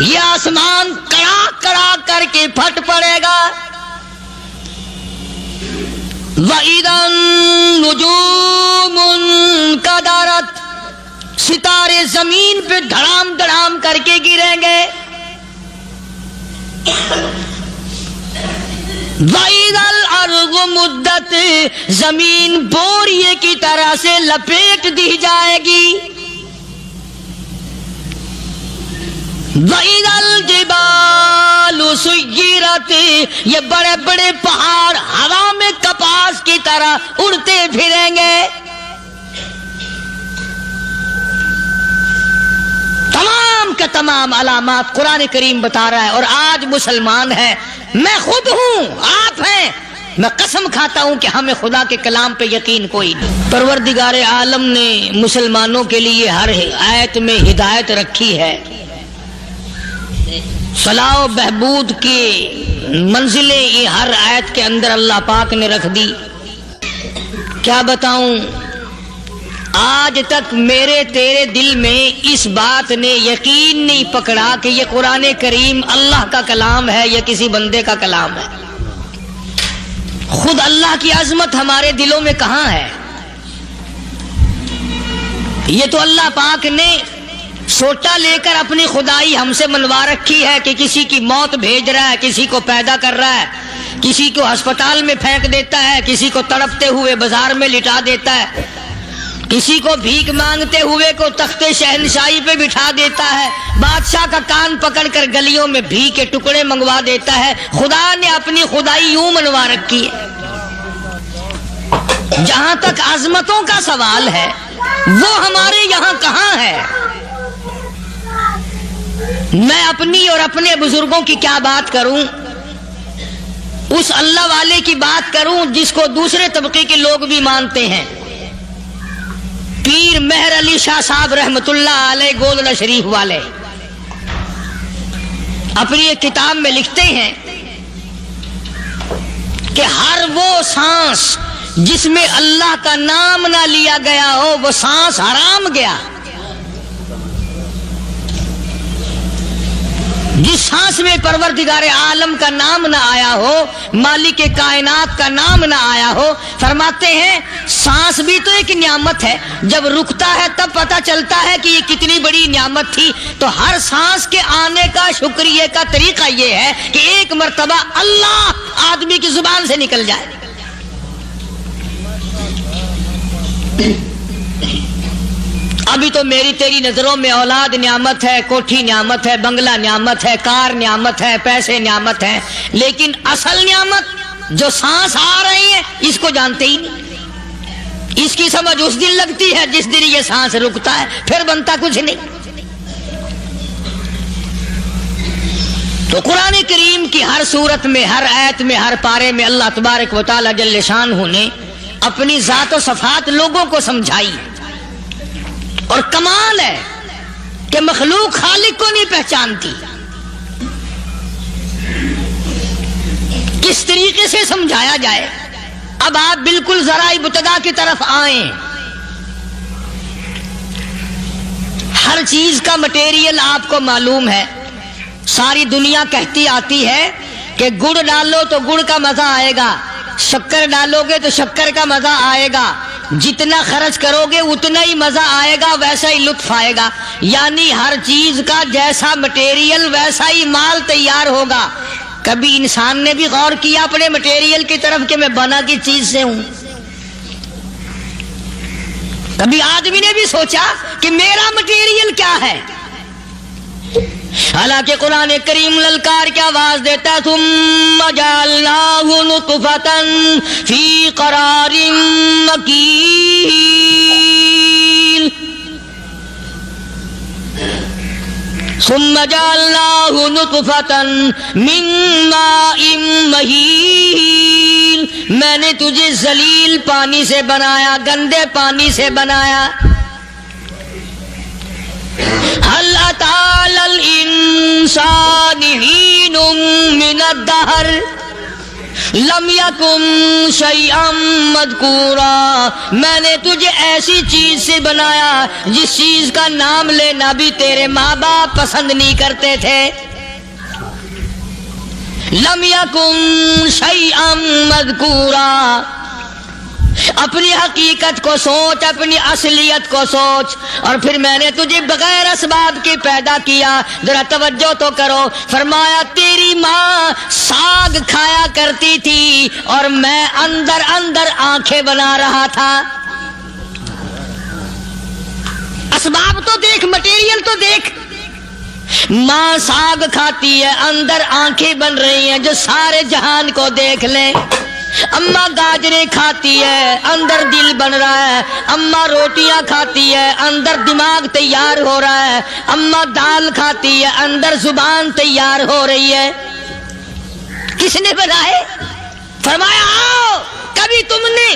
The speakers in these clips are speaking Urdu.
یہ آسمان کڑا کڑا کر کے پھٹ پڑے گا. وَإِذَا النُّجُومُ انْكَدَرَتْ، ستارے زمین پہ دھڑام دھڑام کر کے گریں گے. وَإِذَا الْأَرْضُ مُدَّتْ، زمین بوریے کی طرح سے لپیٹ دی جائے گی. وَإِذَا الْجِبَالُ سُيِّرَتْ، یہ بڑے بڑے پہاڑ ہوا میں کپاس کی طرح اڑتے پھریں گے. تمام کے تمام علامات قرآن کریم بتا رہا ہے. اور آج مسلمان ہے، میں خود ہوں، آپ ہیں، میں قسم کھاتا ہوں کہ ہمیں خدا کے کلام پہ یقین کوئی نہیں. پروردگار عالم نے مسلمانوں کے لیے ہر آیت میں ہدایت رکھی ہے. صلاح و بہبود کی منزلیں یہ ہر آیت کے اندر اللہ پاک نے رکھ دی. کیا بتاؤں، آج تک میرے تیرے دل میں اس بات نے یقین نہیں پکڑا کہ یہ قرآن کریم اللہ کا کلام ہے یا کسی بندے کا کلام ہے. خود اللہ کی عظمت ہمارے دلوں میں کہاں ہے؟ یہ تو اللہ پاک نے سوٹا لے کر اپنی خدائی ہم سے منوا رکھی ہے کہ کسی کی موت بھیج رہا ہے، کسی کو پیدا کر رہا ہے، کسی کو ہسپتال میں پھینک دیتا ہے، کسی کو تڑپتے ہوئے بازار میں لٹا دیتا ہے، کسی کو بھیک مانگتے ہوئے کو تخت شہنشاہی پہ بٹھا دیتا ہے، بادشاہ کا کان پکڑ کر گلیوں میں بھیک کے ٹکڑے منگوا دیتا ہے. خدا نے اپنی خدائی یوں منوا رکھی ہے. جہاں تک عظمتوں کا سوال ہے وہ ہمارے یہاں کہاں ہے؟ میں اپنی اور اپنے بزرگوں کی کیا بات کروں، اس اللہ والے کی بات کروں جس کو دوسرے طبقے کے لوگ بھی مانتے ہیں. پیر مہر علی شاہ صاحب رحمت اللہ علیہ گولڈا شریف والے اپنی ایک کتاب میں لکھتے ہیں کہ ہر وہ سانس جس میں اللہ کا نام نہ لیا گیا ہو وہ سانس حرام گیا. جس سانس میں پروردگار عالم کا نام نہ آیا ہو، مالک کائنات کا نام نہ آیا ہو، فرماتے ہیں سانس بھی تو ایک نعمت ہے، جب رکتا ہے تب پتہ چلتا ہے کہ یہ کتنی بڑی نعمت تھی. تو ہر سانس کے آنے کا شکریہ کا طریقہ یہ ہے کہ ایک مرتبہ اللہ آدمی کی زبان سے نکل جائے. ابھی تو میری تیری نظروں میں اولاد نعمت ہے، کوٹھی نعمت ہے، بنگلہ نعمت ہے، کار نعمت ہے، پیسے نعمت ہے، لیکن اصل نعمت جو سانس آ رہی ہے اس کو جانتے ہی نہیں. اس کی سمجھ اس دن لگتی ہے جس دن یہ سانس رکتا ہے، پھر بنتا کچھ نہیں. تو قرآن کریم کی ہر صورت میں، ہر آیت میں، ہر پارے میں اللہ تبارک و تعالی جل شانہ نے اپنی ذات و صفات لوگوں کو سمجھائی. اور کمال ہے کہ مخلوق خالق کو نہیں پہچانتی. کس طریقے سے سمجھایا جائے؟ اب آپ بالکل ذرا ابتدا کی طرف آئیں. ہر چیز کا مٹیریل آپ کو معلوم ہے. ساری دنیا کہتی آتی ہے کہ گڑ ڈالو تو گڑ کا مزہ آئے گا، شکر ڈالو گے تو شکر کا مزہ آئے گا، جتنا خرچ کرو گے اتنا ہی مزہ آئے گا، ویسا ہی لطف آئے گا. یعنی ہر چیز کا جیسا مٹیریل ویسا ہی مال تیار ہوگا. کبھی انسان نے بھی غور کیا اپنے مٹیریل کی طرف کہ میں بنا کی چیز سے ہوں؟ کبھی آدمی نے بھی سوچا کہ میرا مٹیریل کیا ہے؟ حالانکہ قرآن کریم للکار کی آواز دیتا، ثم جعلناہ نطفۃ فی قرار مکین، ثم جعلناہ نطفۃ من ماء مہین، میں نے تجھے ذلیل پانی سے بنایا، گندے پانی سے بنایا. هل أتى على الإنسان حين من الدهر لم یکن شیئا مذکورا، میں نے تجھے ایسی چیز سے بنایا جس چیز کا نام لینا بھی تیرے ماں باپ پسند نہیں کرتے تھے. لم یکن شیئا مذکورا، اپنی حقیقت کو سوچ، اپنی اصلیت کو سوچ. اور پھر میں نے تجھے بغیر اسباب کے پیدا کیا. ذرا توجہ تو کرو. فرمایا تیری ماں ساگ کھایا کرتی تھی اور میں اندر اندر آنکھیں بنا رہا تھا. اسباب تو دیکھ، مٹیریل تو دیکھ. ماں ساگ کھاتی ہے، اندر آنکھیں بن رہی ہیں جو سارے جہان کو دیکھ لیں. اماں گاجریں کھاتی ہے، اندر دل بن رہا ہے. اماں روٹیاں کھاتی ہے، اندر دماغ تیار ہو رہا ہے. اماں دال کھاتی ہے، اندر زبان تیار ہو رہی ہے. کس نے بنائے؟ فرمایا آؤ، کبھی تم نے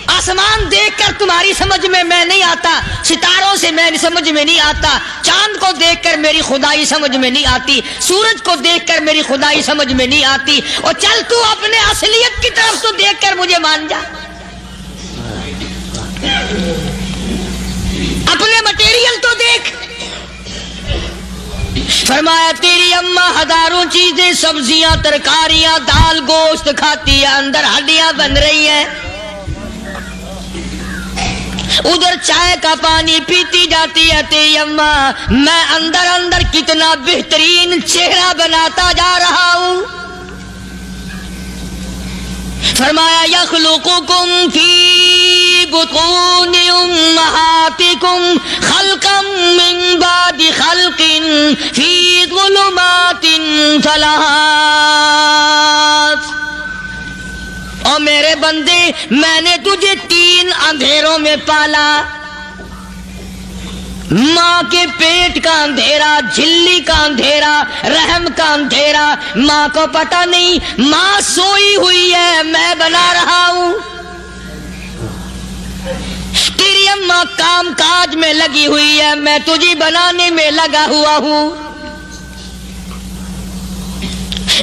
آسمان دیکھ کر تمہاری سمجھ میں نہیں آتا، ستاروں سے میں سمجھ میں نہیں آتا، چاند کو دیکھ کر میری خدائی سمجھ میں نہیں آتی، سورج کو دیکھ کر میری خدائی سمجھ میں نہیں آتی. اور چل تو اپنے اصلیت کی طرف تو دیکھ کر مجھے مان جا. اپنے مٹیریل تو دیکھ. فرمایا تیری اماں ہزاروں چیزیں، سبزیاں، ترکاریاں، دال، گوشت کھاتی ہے، اندر ہڈیاں بن رہی ہیں. ادھر چائے کا پانی پیتی جاتی ہے تیری اماں، میں اندر اندر کتنا بہترین چہرہ بناتا جا رہا ہوں. فرمایا یخلقکم فی بطون امہاتکم خلقا من بعد خلق فی ظلمات ثلاث. اور میرے بندے، میں نے تجھے 3 اندھیروں میں پالا. ماں کے پیٹ کا اندھیرا، جھلی کا اندھیرا، رحم کا اندھیرا. ماں کو پتہ نہیں ماں سوئی ہوئی ہے، میں بنا رہا ہوں. تیری اماں کام کاج میں لگی ہوئی ہے، میں تجھے بنانے میں لگا ہوا ہوں.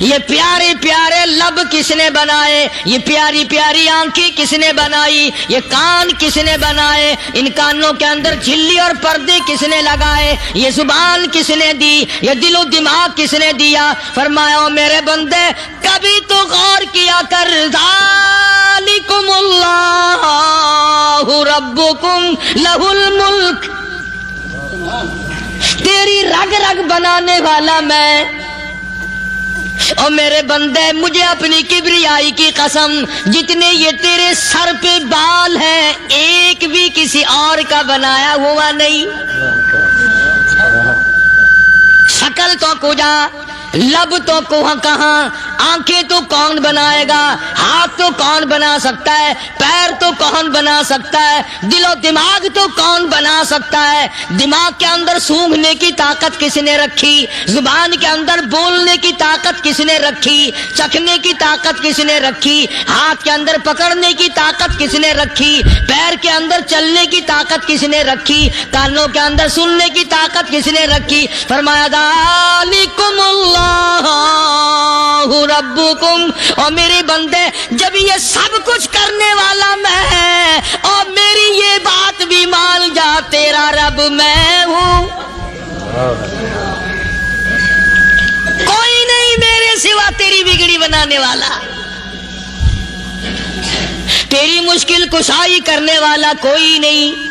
یہ پیارے پیارے لب کس نے بنائے؟ یہ پیاری پیاری آنکھیں کس نے بنائی؟ یہ کان کس نے بنائے؟ ان کانوں کے اندر جھلی اور پردے کس نے لگائے؟ یہ زبان کس نے دی؟ یہ دل و دماغ کس نے دیا؟ فرمایا میرے بندے کبھی تو غور کیا کر. ذالکم اللہ ربکم لہ الملک، تیری رگ رگ بنانے والا میں. اور میرے بندے مجھے اپنی کبریائی کی قسم، جتنے یہ تیرے سر پہ بال ہیں ایک بھی کسی اور کا بنایا ہوا نہیں. شکل تو کجا، لب تو کہاں، آنکھیں تو کون بنائے گا، ہاتھ تو کون بنا سکتا ہے، پیر تو کون بنا سکتا ہے، دل و دماغ تو کون بنا سکتا ہے. دماغ کے اندر سونگھنے کی طاقت کس نے رکھی؟ زبان کے اندر بولنے کی طاقت کس نے رکھی؟ چکھنے کی طاقت کس نے رکھی؟ ہاتھ کے اندر پکڑنے کی طاقت کس نے رکھی؟ پیر کے اندر چلنے کی طاقت کس نے رکھی؟ کانوں کے اندر سننے کی طاقت کس نے رکھی؟ فرمایا ذالکم اللہ ربکم. اور میرے بندے جب یہ سب کچھ کرنے والا میں اور میری یہ بات بھی مان جا تیرا رب میں ہوں. کوئی نہیں میرے سوا تیری بگڑی بنانے والا، تیری مشکل کشائی کرنے والا کوئی نہیں،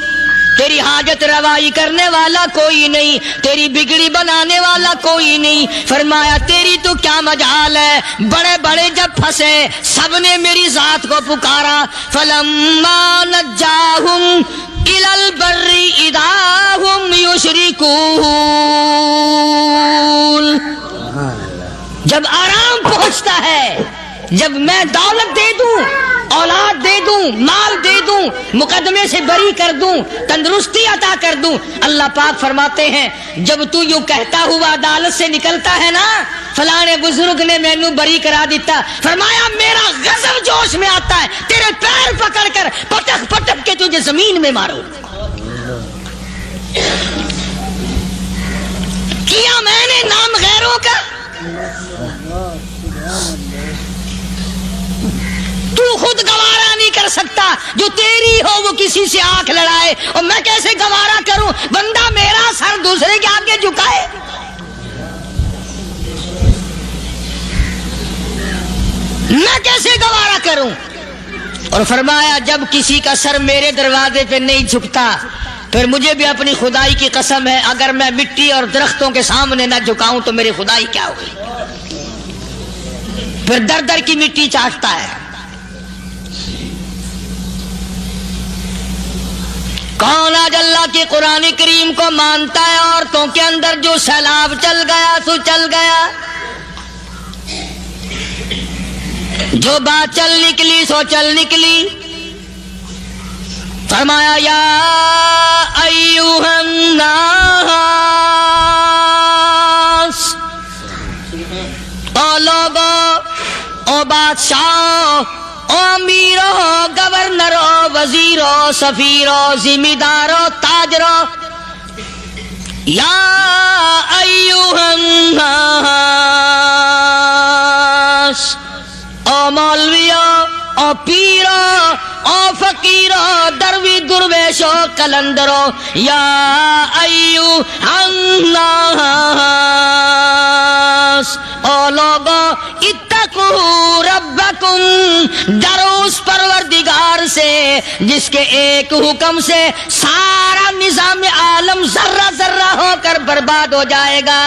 تیری حاجت روائی کرنے والا کوئی نہیں، تیری بگڑی بنانے والا کوئی نہیں. فرمایا تیری تو کیا مجال ہے، بڑے بڑے جب پھنسے سب نے میری ذات کو پکارا. فلما نجاہم الی البر اذا ہم یشرکون. جب آرام پہنچتا ہے، جب میں دولت دے دوں، اولاد دے دوں، مال دے دوں، مقدمے سے بری کر دوں، تندرستی عطا کر دوں، اللہ پاک فرماتے ہیں جب تو یوں کہتا ہوا عدالت سے نکلتا ہے نا فلانے بزرگ نے مینوں بری کرا دیتا، فرمایا میرا غضب جوش میں آتا ہے، تیرے پیر پکڑ کر پٹک پٹک کے تجھے زمین میں ماروں. کیا میں نے نام غیروں کا؟ کر سکتا جو تیری ہو وہ کسی سے آنکھ لڑائے، اور میں کیسے گوارا کروں بندہ میرا سر دوسرے کے آگے جھکائے؟ میں کیسے گوارا کروں؟ اور فرمایا جب کسی کا سر میرے دروازے پہ نہیں جھکتا پھر مجھے بھی اپنی خدائی کی قسم ہے اگر میں مٹی اور درختوں کے سامنے نہ جھکاؤں تو میری خدائی کیا ہوگی؟ پھر در در کی مٹی چاٹتا ہے۔ کون آج اللہ کے قرآن کریم کو مانتا ہے؟ عورتوں کے اندر جو سیلاب چل گیا سو چل گیا، جو بات چل نکلی سو چل نکلی۔ فرمایا یا ایھا الناس، او لوگو، او بادشاہ، او امیرو، گورنرو، وزیرو، سفیرو، ذمہ دارو، تاجرو، یا ایھا الناس، او مولویو، او پیرو، او فقیرو، دروی درویشو، کلندرو، یا ایھا الناس، او لوگو اتقوا ربکم، ڈرو اس پروردگار سے جس کے ایک حکم سے سارا نظام عالم ذرہ ذرہ ہو کر برباد ہو جائے گا۔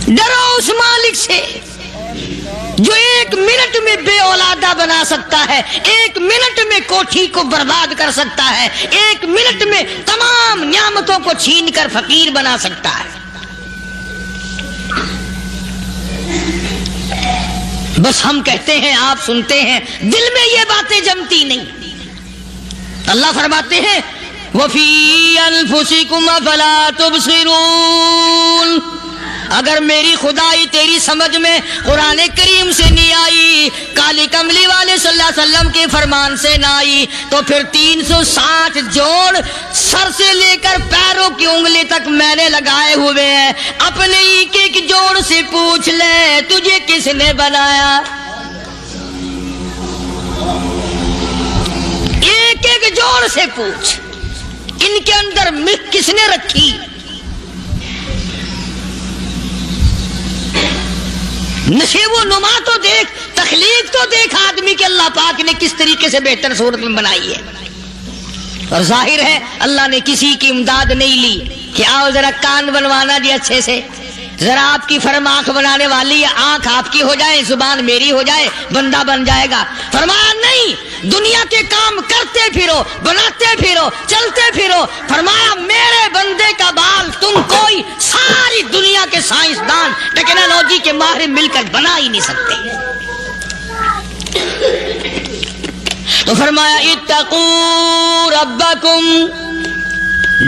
ڈرو اس مالک سے جو ایک منٹ میں بے اولادہ بنا سکتا ہے، ایک منٹ میں کوٹھی کو برباد کر سکتا ہے، ایک منٹ میں تمام نعمتوں کو چھین کر فقیر بنا سکتا ہے۔ بس ہم کہتے ہیں، آپ سنتے ہیں، دل میں یہ باتیں جمتی نہیں۔ اللہ فرماتے ہیں وَفِي أَنفُسِكُمْ أَفَلَا تُبْصِرُونَ، اگر میری خدائی تیری سمجھ میں قرآن کریم سے نہیں آئی، کالی کملی والے صلی اللہ علیہ وسلم کے فرمان سے نہ آئی، تو پھر 360 جوڑ سر سے لے کر پیروں کی انگلی تک میں نے لگائے ہوئے ہیں۔ اپنے ایک ایک جوڑ سے پوچھ لے تجھے کس نے بنایا؟ ایک ایک جوڑ سے پوچھ، ان کے اندر مکھ کس نے رکھی؟ نشیب و نما تو دیکھ، تخلیق تو دیکھ آدمی کے اللہ پاک نے کس طریقے سے بہتر صورت میں بنائی ہے۔ اور ظاہر ہے اللہ نے کسی کی امداد نہیں لی کہ آؤ ذرا کان بنوانا جی اچھے سے، ذرا آپ کی فرم آنکھ بنانے والی ہے، آنکھ آپ کی ہو جائے، زبان میری ہو جائے، بندہ بن جائے گا۔ فرمایا نہیں، دنیا کے کام کرتے پھرو، بناتے پھرو، چلتے پھرو۔ فرمایا میرے بندے کا بال تم کوئی ساری دنیا کے سائنسدان، ٹیکنالوجی کے ماہر مل کر بنا ہی نہیں سکتے۔ تو فرمایا اتقوا ربکم،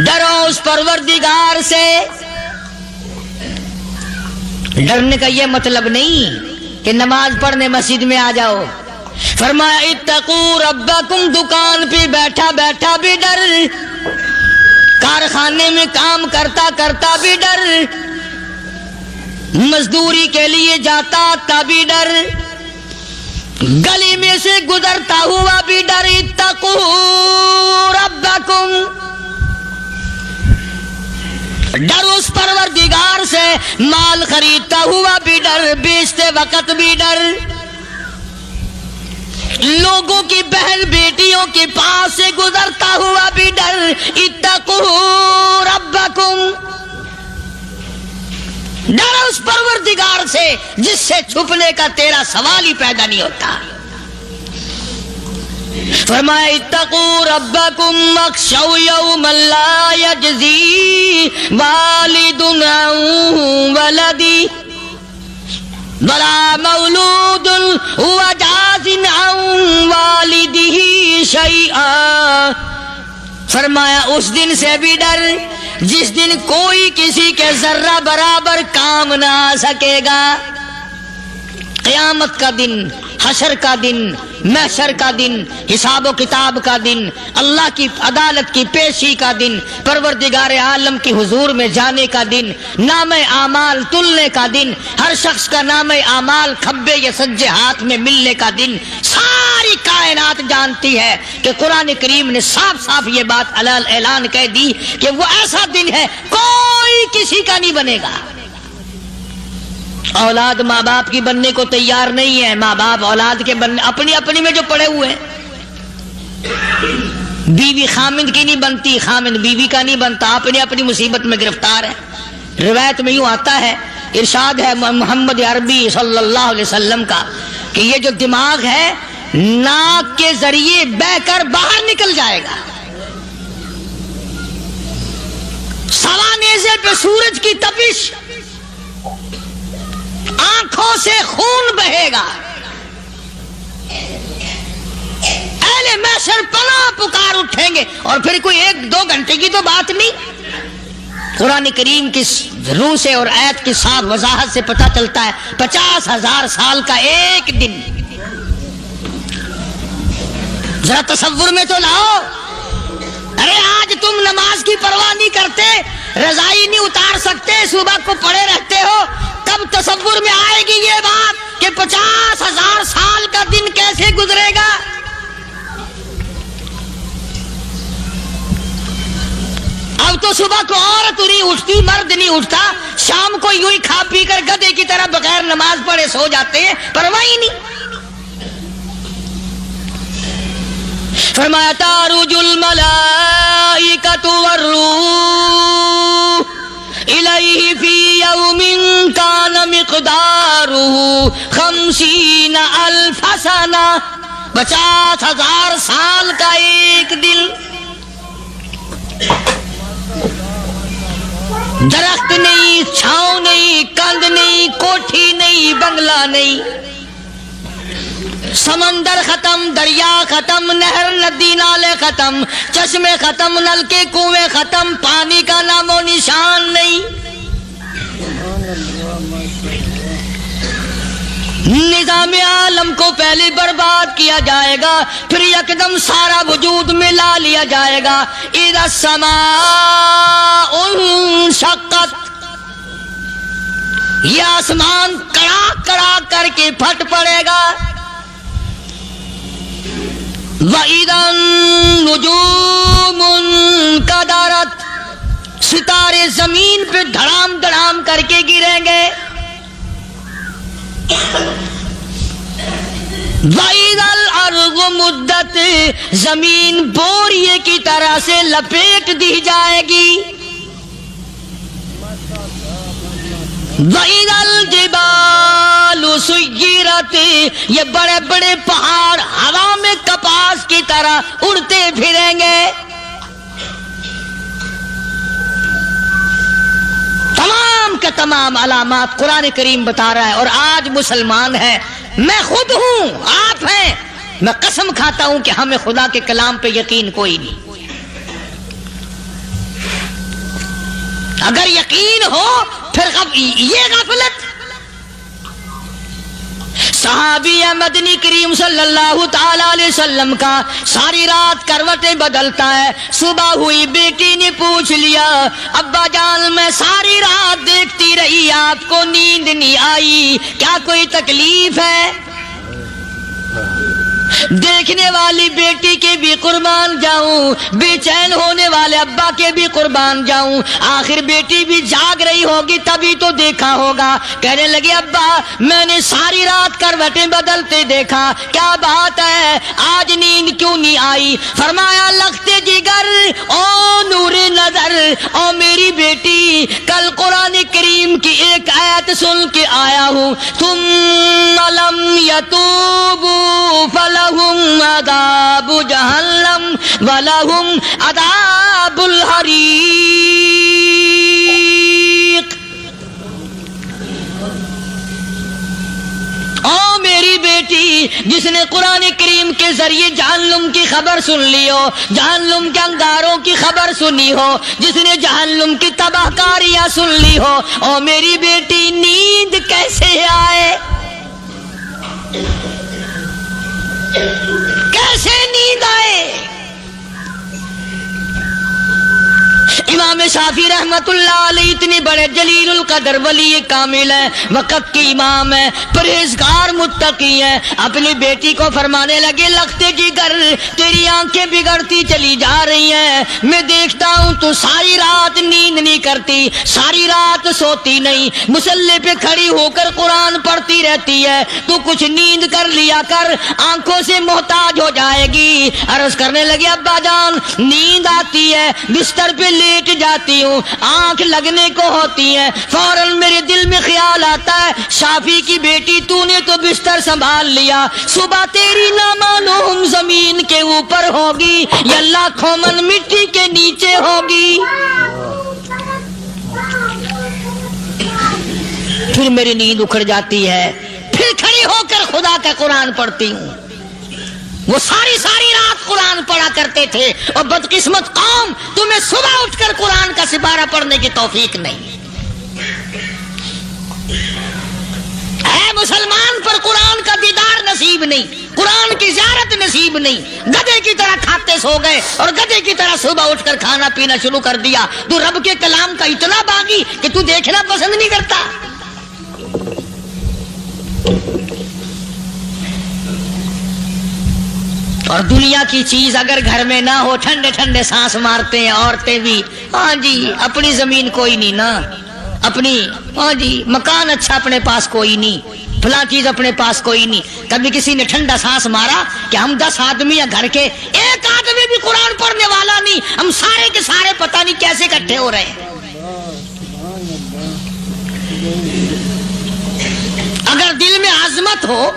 ڈرو اس پروردگار سے۔ ڈرنے کا یہ مطلب نہیں کہ نماز پڑھنے مسجد میں آ جاؤ۔ فرمایا اتقوا ربکم، دکان پہ بیٹھا بیٹھا بھی ڈر، کارخانے میں کام کرتا کرتا بھی ڈر، مزدوری کے لیے جاتا تبھی ڈر، گلی میں سے گزرتا ہوا بھی ڈر۔ اتقوا ربکم، ڈر اس پروردگار سے، مال خریدتا ہوا بھی ڈر، بیچتے وقت بھی ڈر، لوگوں کی بہن بیٹیوں کے پاس سے گزرتا ہوا بھی ڈر۔ اتقوا ربکم، ڈر اس پروردگار سے جس سے چھپنے کا تیرا سوال ہی پیدا نہیں ہوتا۔ فرمایا اتقوا ربکم واخشوا یوما لا یجزی والد عن ولدی ولا مولود هو جاز عن والدہ شیئا۔ فرمایا اس دن سے بھی ڈر جس دن کوئی کسی کے ذرہ برابر کام نہ آ سکے گا۔ قیامت کا دن حشر کا دن، محشر کا دن، حساب و کتاب کا دن، اللہ کی عدالت کی پیشی کا دن، پروردگار عالم کی حضور میں جانے کا دن، نام اعمال تلنے کا دن، ہر شخص کا نام اعمال کھبے یا سجے ہاتھ میں ملنے کا دن. ساری کائنات جانتی ہے کہ قرآن کریم نے صاف صاف یہ بات اعلان کہہ دی کہ وہ ایسا دن ہے کوئی کسی کا نہیں بنے گا. اولاد ماں باپ کی بننے کو تیار نہیں ہے، ماں باپ اولاد کے بننے اپنی میں جو پڑے ہوئے ہیں. بیوی خامند کی نہیں بنتی، خامند بیوی کا نہیں بنتا، اپنی مصیبت میں گرفتار ہے. روایت میں یوں آتا ہے، ارشاد ہے محمد عربی صلی اللہ علیہ وسلم کا کہ یہ جو دماغ ہے ناک کے ذریعے بہہ کر باہر نکل جائے گا. سوا نیزے پہ سورج کی تپش، آنکھوں سے خون بہے گا. اہل محشر پناہ پکار اٹھیں گے، اور پھر کوئی 1-2 گھنٹے کی تو بات نہیں. قرآن کریم کی روح سے اور آیت کی صاف وضاحت سے پتہ چلتا ہے 50,000 سال کا ایک دن. ذرا تصور میں تو لاؤ. ارے آج تم نماز کی پرواہ نہیں کرتے، رضائی نہیں اتار سکتے، صبح کو پڑے رہتے ہو، کب تصور میں آئے گی یہ بات کہ 50,000 سال کا دن کیسے گزرے گا؟ اب تو صبح کو عورت نہیں اٹھتی، مرد نہیں اٹھتا، شام کو یوں ہی کھا پی کر گدھے کی طرح بغیر نماز پڑھے سو جاتے ہیں، پرواہ ہی نہیں. فرمایا تعرج الملائکۃ والروح الیہ فی یوم کان مقدارہ 50,000 سنہ. 50,000 سال کا ایک دن. درخت نہیں، چھاؤں نہیں، کند نہیں، کوٹھی نہیں، بنگلہ نہیں، سمندر ختم، دریا ختم، نہر ندی نالے ختم، چشمے ختم، نلکے کنویں ختم، پانی کا نام و نشان نہیں. نظام عالم کو پہلے برباد کیا جائے گا، پھر یکدم سارا وجود میں لا لیا جائے گا. اذا السماء انشقت، یہ آسمان کڑاک کڑاک کر کے پھٹ پڑے گا. وَإِذَا النُّجُومُ انْكَدَرَتْ، ستارے زمین پہ دھڑام دھڑام کر کے گریں گے. وَإِذَا الْأَرْضُ مُدَّتْ، زمین بوریے کی طرح سے لپیٹ دی جائے گی. وَإِذَا الْجِبَالُ سُيِّرَتْ، یہ بڑے بڑے پہاڑ ہوا میں کپاس کی طرح اڑتے پھریں گے. تمام کے تمام علامات قرآن کریم بتا رہا ہے. اور آج مسلمان ہے، میں خود ہوں، آپ ہیں، میں قسم کھاتا ہوں کہ ہمیں خدا کے کلام پہ یقین کوئی نہیں. اگر یقین ہو پھر یہ غفلت. صحابی مدنی کریم صلی اللہ تعالی علیہ وسلم کا ساری رات کروٹیں بدلتا ہے. صبح ہوئی بیٹی نے پوچھ لیا، ابا جان میں ساری رات دیکھتی رہی، آپ کو نیند نہیں آئی، کیا کوئی تکلیف ہے؟ دیکھنے والی بیٹی کے بھی قربان جاؤں، بے چین ہونے والے ابا کے بھی قربان جاؤں. آخر بیٹی بھی جاگ رہی ہوگی تبھی تو دیکھا ہوگا. کہنے لگے ابا میں نے ساری رات کروٹیں بدلتے دیکھا، کیا بات ہے، آج نیند کیوں نہیں آئی؟ فرمایا لختے جگر او نور نظر، او میری بیٹی کل قرآن کریم کی ایک آیت سن کے آیا ہوں، ثم لم یتوبوا فلہم عذاب جہنم ولہم عذاب الحریق. او میری بیٹی جس نے قرآن کریم کے ذریعے جہنم کی خبر سن لی ہو، جہنم کے انگاروں کی خبر سنی ہو، جس نے جہنم کی تباہ کاریاں سن لی ہو، او میری بیٹی نیند کیسے آئے؟ کیسے نیند آئے؟ امام شافعی رحمت اللہ علیہ اتنے بڑے جلیل القدر ولی کامل ہے، وقت کے امام ہے، پرہیزگار متقی ہے، اپنی بیٹی کو فرمانے لگے لگتے کی گر تیری آنکھیں بگڑتی چلی جا رہی ہیں، میں دیکھتا ہوں تو ساری رات نیند نہیں کرتی، ساری رات سوتی نہیں، مصلی پہ کھڑی ہو کر قرآن پڑھتی رہتی ہے، تو کچھ نیند کر لیا کر، آنکھوں سے محتاج ہو جائے گی۔ عرض کرنے لگے ابا جان نیند آتی ہے، بستر پہ لیٹ جاتی ہوں، آنکھ لگنے کو ہوتی ہے، فوراً میرے دل میں خیال آتا ہے شافی کی بیٹی تو نے تو بستر سنبھال لیا، صبح تیری نہ معلوم زمین کے اوپر ہوگی یا لاکھوں من مٹی کے نیچے ہوگی۔ پھر میری نیند اکھڑ جاتی ہے، پھر کھڑی ہو کر خدا کا قرآن پڑھتی ہوں۔ وہ ساری رات قرآن پڑھا کرتے تھے، اور بدقسمت قوم تمہیں صبح اٹھ کر قرآن کا سپارہ پڑھنے کی توفیق نہیں ہے۔ مسلمان پر قرآن کا دیدار نصیب نہیں، قرآن کی زیارت نصیب نہیں، گدھے کی طرح کھاتے سو گئے اور گدھے کی طرح صبح اٹھ کر کھانا پینا شروع کر دیا۔ تو رب کے کلام کا اتنا باغی کہ تو دیکھنا پسند نہیں کرتا۔ اور دنیا کی چیز اگر گھر میں نہ ہو، ٹھنڈے ٹھنڈے سانس مارتے ہیں عورتیں بھی، ہاں جی اپنی زمین کوئی نہیں نا، اپنی ہاں جی مکان اچھا اپنے پاس کوئی نہیں، فلاں چیز اپنے پاس کوئی نہیں۔ کبھی کسی نے ٹھنڈا سانس مارا کہ ہم 10 آدمی ہیں گھر کے، ایک آدمی بھی قرآن پڑھنے والا نہیں، ہم سارے کے سارے پتہ نہیں کیسے اکٹھے ہو رہے ہیں۔ اگر دل میں عظمت ہو،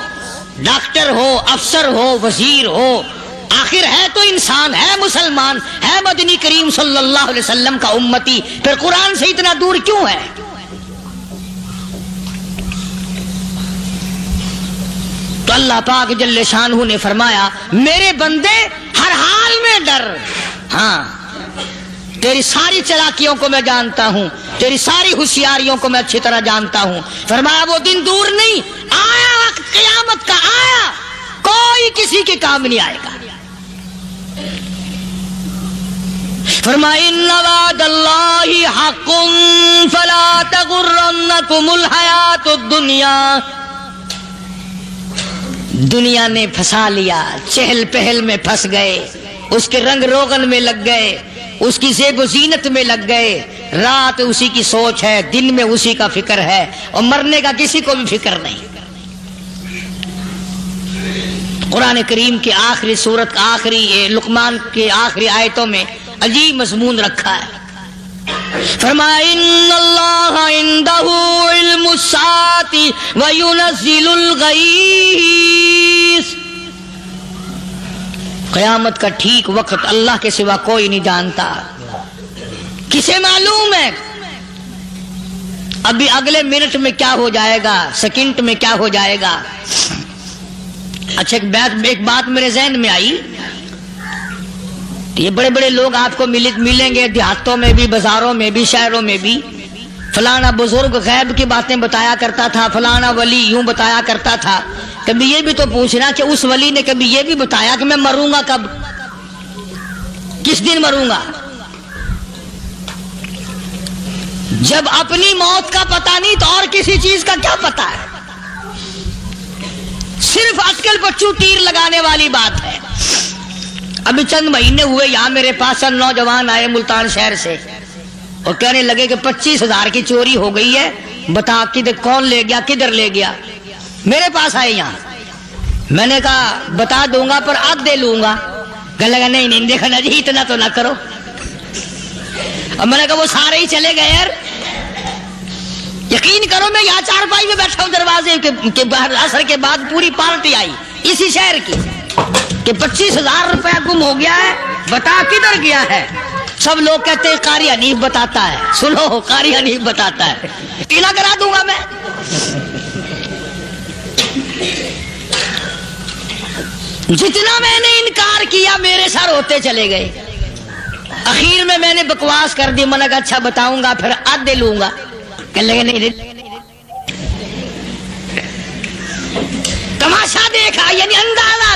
ڈاکٹر ہو، افسر ہو، وزیر ہو، آخر ہے تو انسان، ہے مسلمان، ہے مدنی کریم صلی اللہ علیہ وسلم کا امتی، پھر قرآن سے اتنا دور کیوں ہے؟ تو اللہ پاک جل شانہ نے فرمایا میرے بندے ہر حال میں ڈر، ہاں تیری ساری چلاکیوں کو میں جانتا ہوں، تیری ساری ہوشیاریوں کو میں اچھی طرح جانتا ہوں۔ فرمایا وہ دن دور نہیں، آیا وقت قیامت کا، آیا، کوئی کسی کے کام نہیں آئے گا۔ فرمایا ان وعد اللہ حق فلا تغرنکم الحیات الدنیا۔ دنیا نے پھنسا لیا، چہل پہل میں پھنس گئے، اس کے رنگ روغن میں لگ گئے، اس کی زیب و زینت میں لگ گئے، رات اسی کی سوچ ہے، دن میں اسی کا فکر ہے، اور مرنے کا کسی کو بھی فکر نہیں۔ قرآن کریم کی آخری سورت کا آخری لقمان کی آخری آیتوں میں عجیب مضمون رکھا ہے۔ فرمایا ان اللہ عندہ علم الساعۃ وینزل الغیث۔ قیامت کا ٹھیک وقت اللہ کے سوا کوئی نہیں جانتا۔ کسے معلوم ہے ابھی اگلے منٹ میں کیا ہو جائے گا، سیکنڈ میں کیا ہو جائے گا؟ اچھا ایک بات میرے ذہن میں آئی، یہ بڑے بڑے لوگ آپ کو ملیں گے دیہاتوں میں بھی، بازاروں میں بھی، شہروں میں بھی، فلانا بزرگ غیب کی باتیں بتایا کرتا تھا، فلانا ولی یوں بتایا کرتا تھا۔ کبھی یہ بھی تو پوچھنا کہ اس ولی نے کبھی یہ بھی بتایا کہ میں مروں گا کب، کس دن مروں گا؟ جب اپنی موت کا پتہ نہیں تو اور کسی چیز کا کیا پتہ ہے؟ صرف عقل بچو تیر لگانے والی بات ہے۔ ابھی چند مہینے ہوئے یہاں میرے پاس چند نوجوان آئے ملتان شہر سے اور کہنے لگے کہ 25,000 کی چوری ہو گئی ہے، بتا کدھر کون لے گیا، کدھر لے گیا؟ میرے پاس آئے یہاں، میں نے کہا بتا دوں گا پر آدھ دے لوں گا۔ کہنے لگا نہیں دیکھا نا جی اتنا تو نہ کرو۔ اور میں نے کہا وہ سارے ہی چلے گئے یار، یقین کرو میں یہاں چارپائی میں بیٹھا ہوں دروازے کے باہر، عصر کے بعد پوری پارٹی آئی اسی شہر کی کہ 25,000 روپیہ گم ہو گیا ہے، بتا کدھر گیا ہے؟ سب لوگ کہتے ہیں قاری حنیف بتاتا ہے، سنو قاری حنیف بتاتا ہے، ٹیلا کرا دوں گا میں۔ جتنا میں نے انکار کیا میرے سر ہوتے چلے گئے، اخیر میں نے بکواس کر دی، میں نے کہا اچھا بتاؤں گا پھر آدھے لوں گا۔ کہنے لگے نہیں، تماشا دیکھا یعنی اندازہ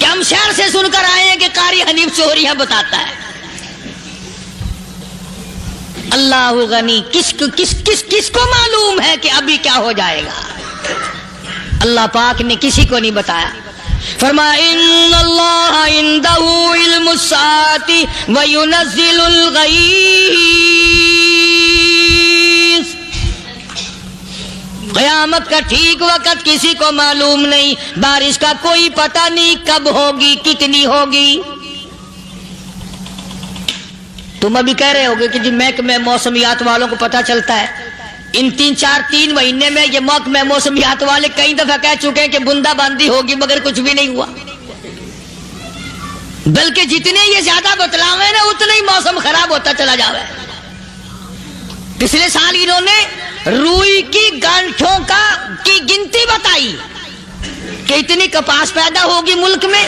کہ ہم شہر سے سن کر آئے ہیں کہ قاری حنیف چوریاں بتاتا ہے. اللہ غنی، کس کو معلوم ہے کہ ابھی کیا ہو جائے گا؟ اللہ پاک نے کسی کو نہیں بتایا. فرمایا ان اللہ عندہ علم الساعۃ وینزل الغیث. قیامت کا ٹھیک وقت کسی کو معلوم نہیں، بارش کا کوئی پتہ نہیں کب ہوگی، کتنی ہوگی. تم ابھی کہہ رہے ہوگے کہ جی محکمہ موسمیات والوں کو پتہ چلتا ہے. ان 3 مہینے میں یہ محکمہ موسمیات والے کئی دفعہ کہہ چکے ہیں کہ بندہ باندی ہوگی، مگر کچھ بھی نہیں ہوا. بلکہ جتنے یہ زیادہ بتلاوے نا اتنا ہی موسم خراب ہوتا چلا جاوے. پچھلے سال انہوں نے روئی کی گانٹھوں کی گنتی بتائی کہ اتنی کپاس پیدا ہوگی ملک میں،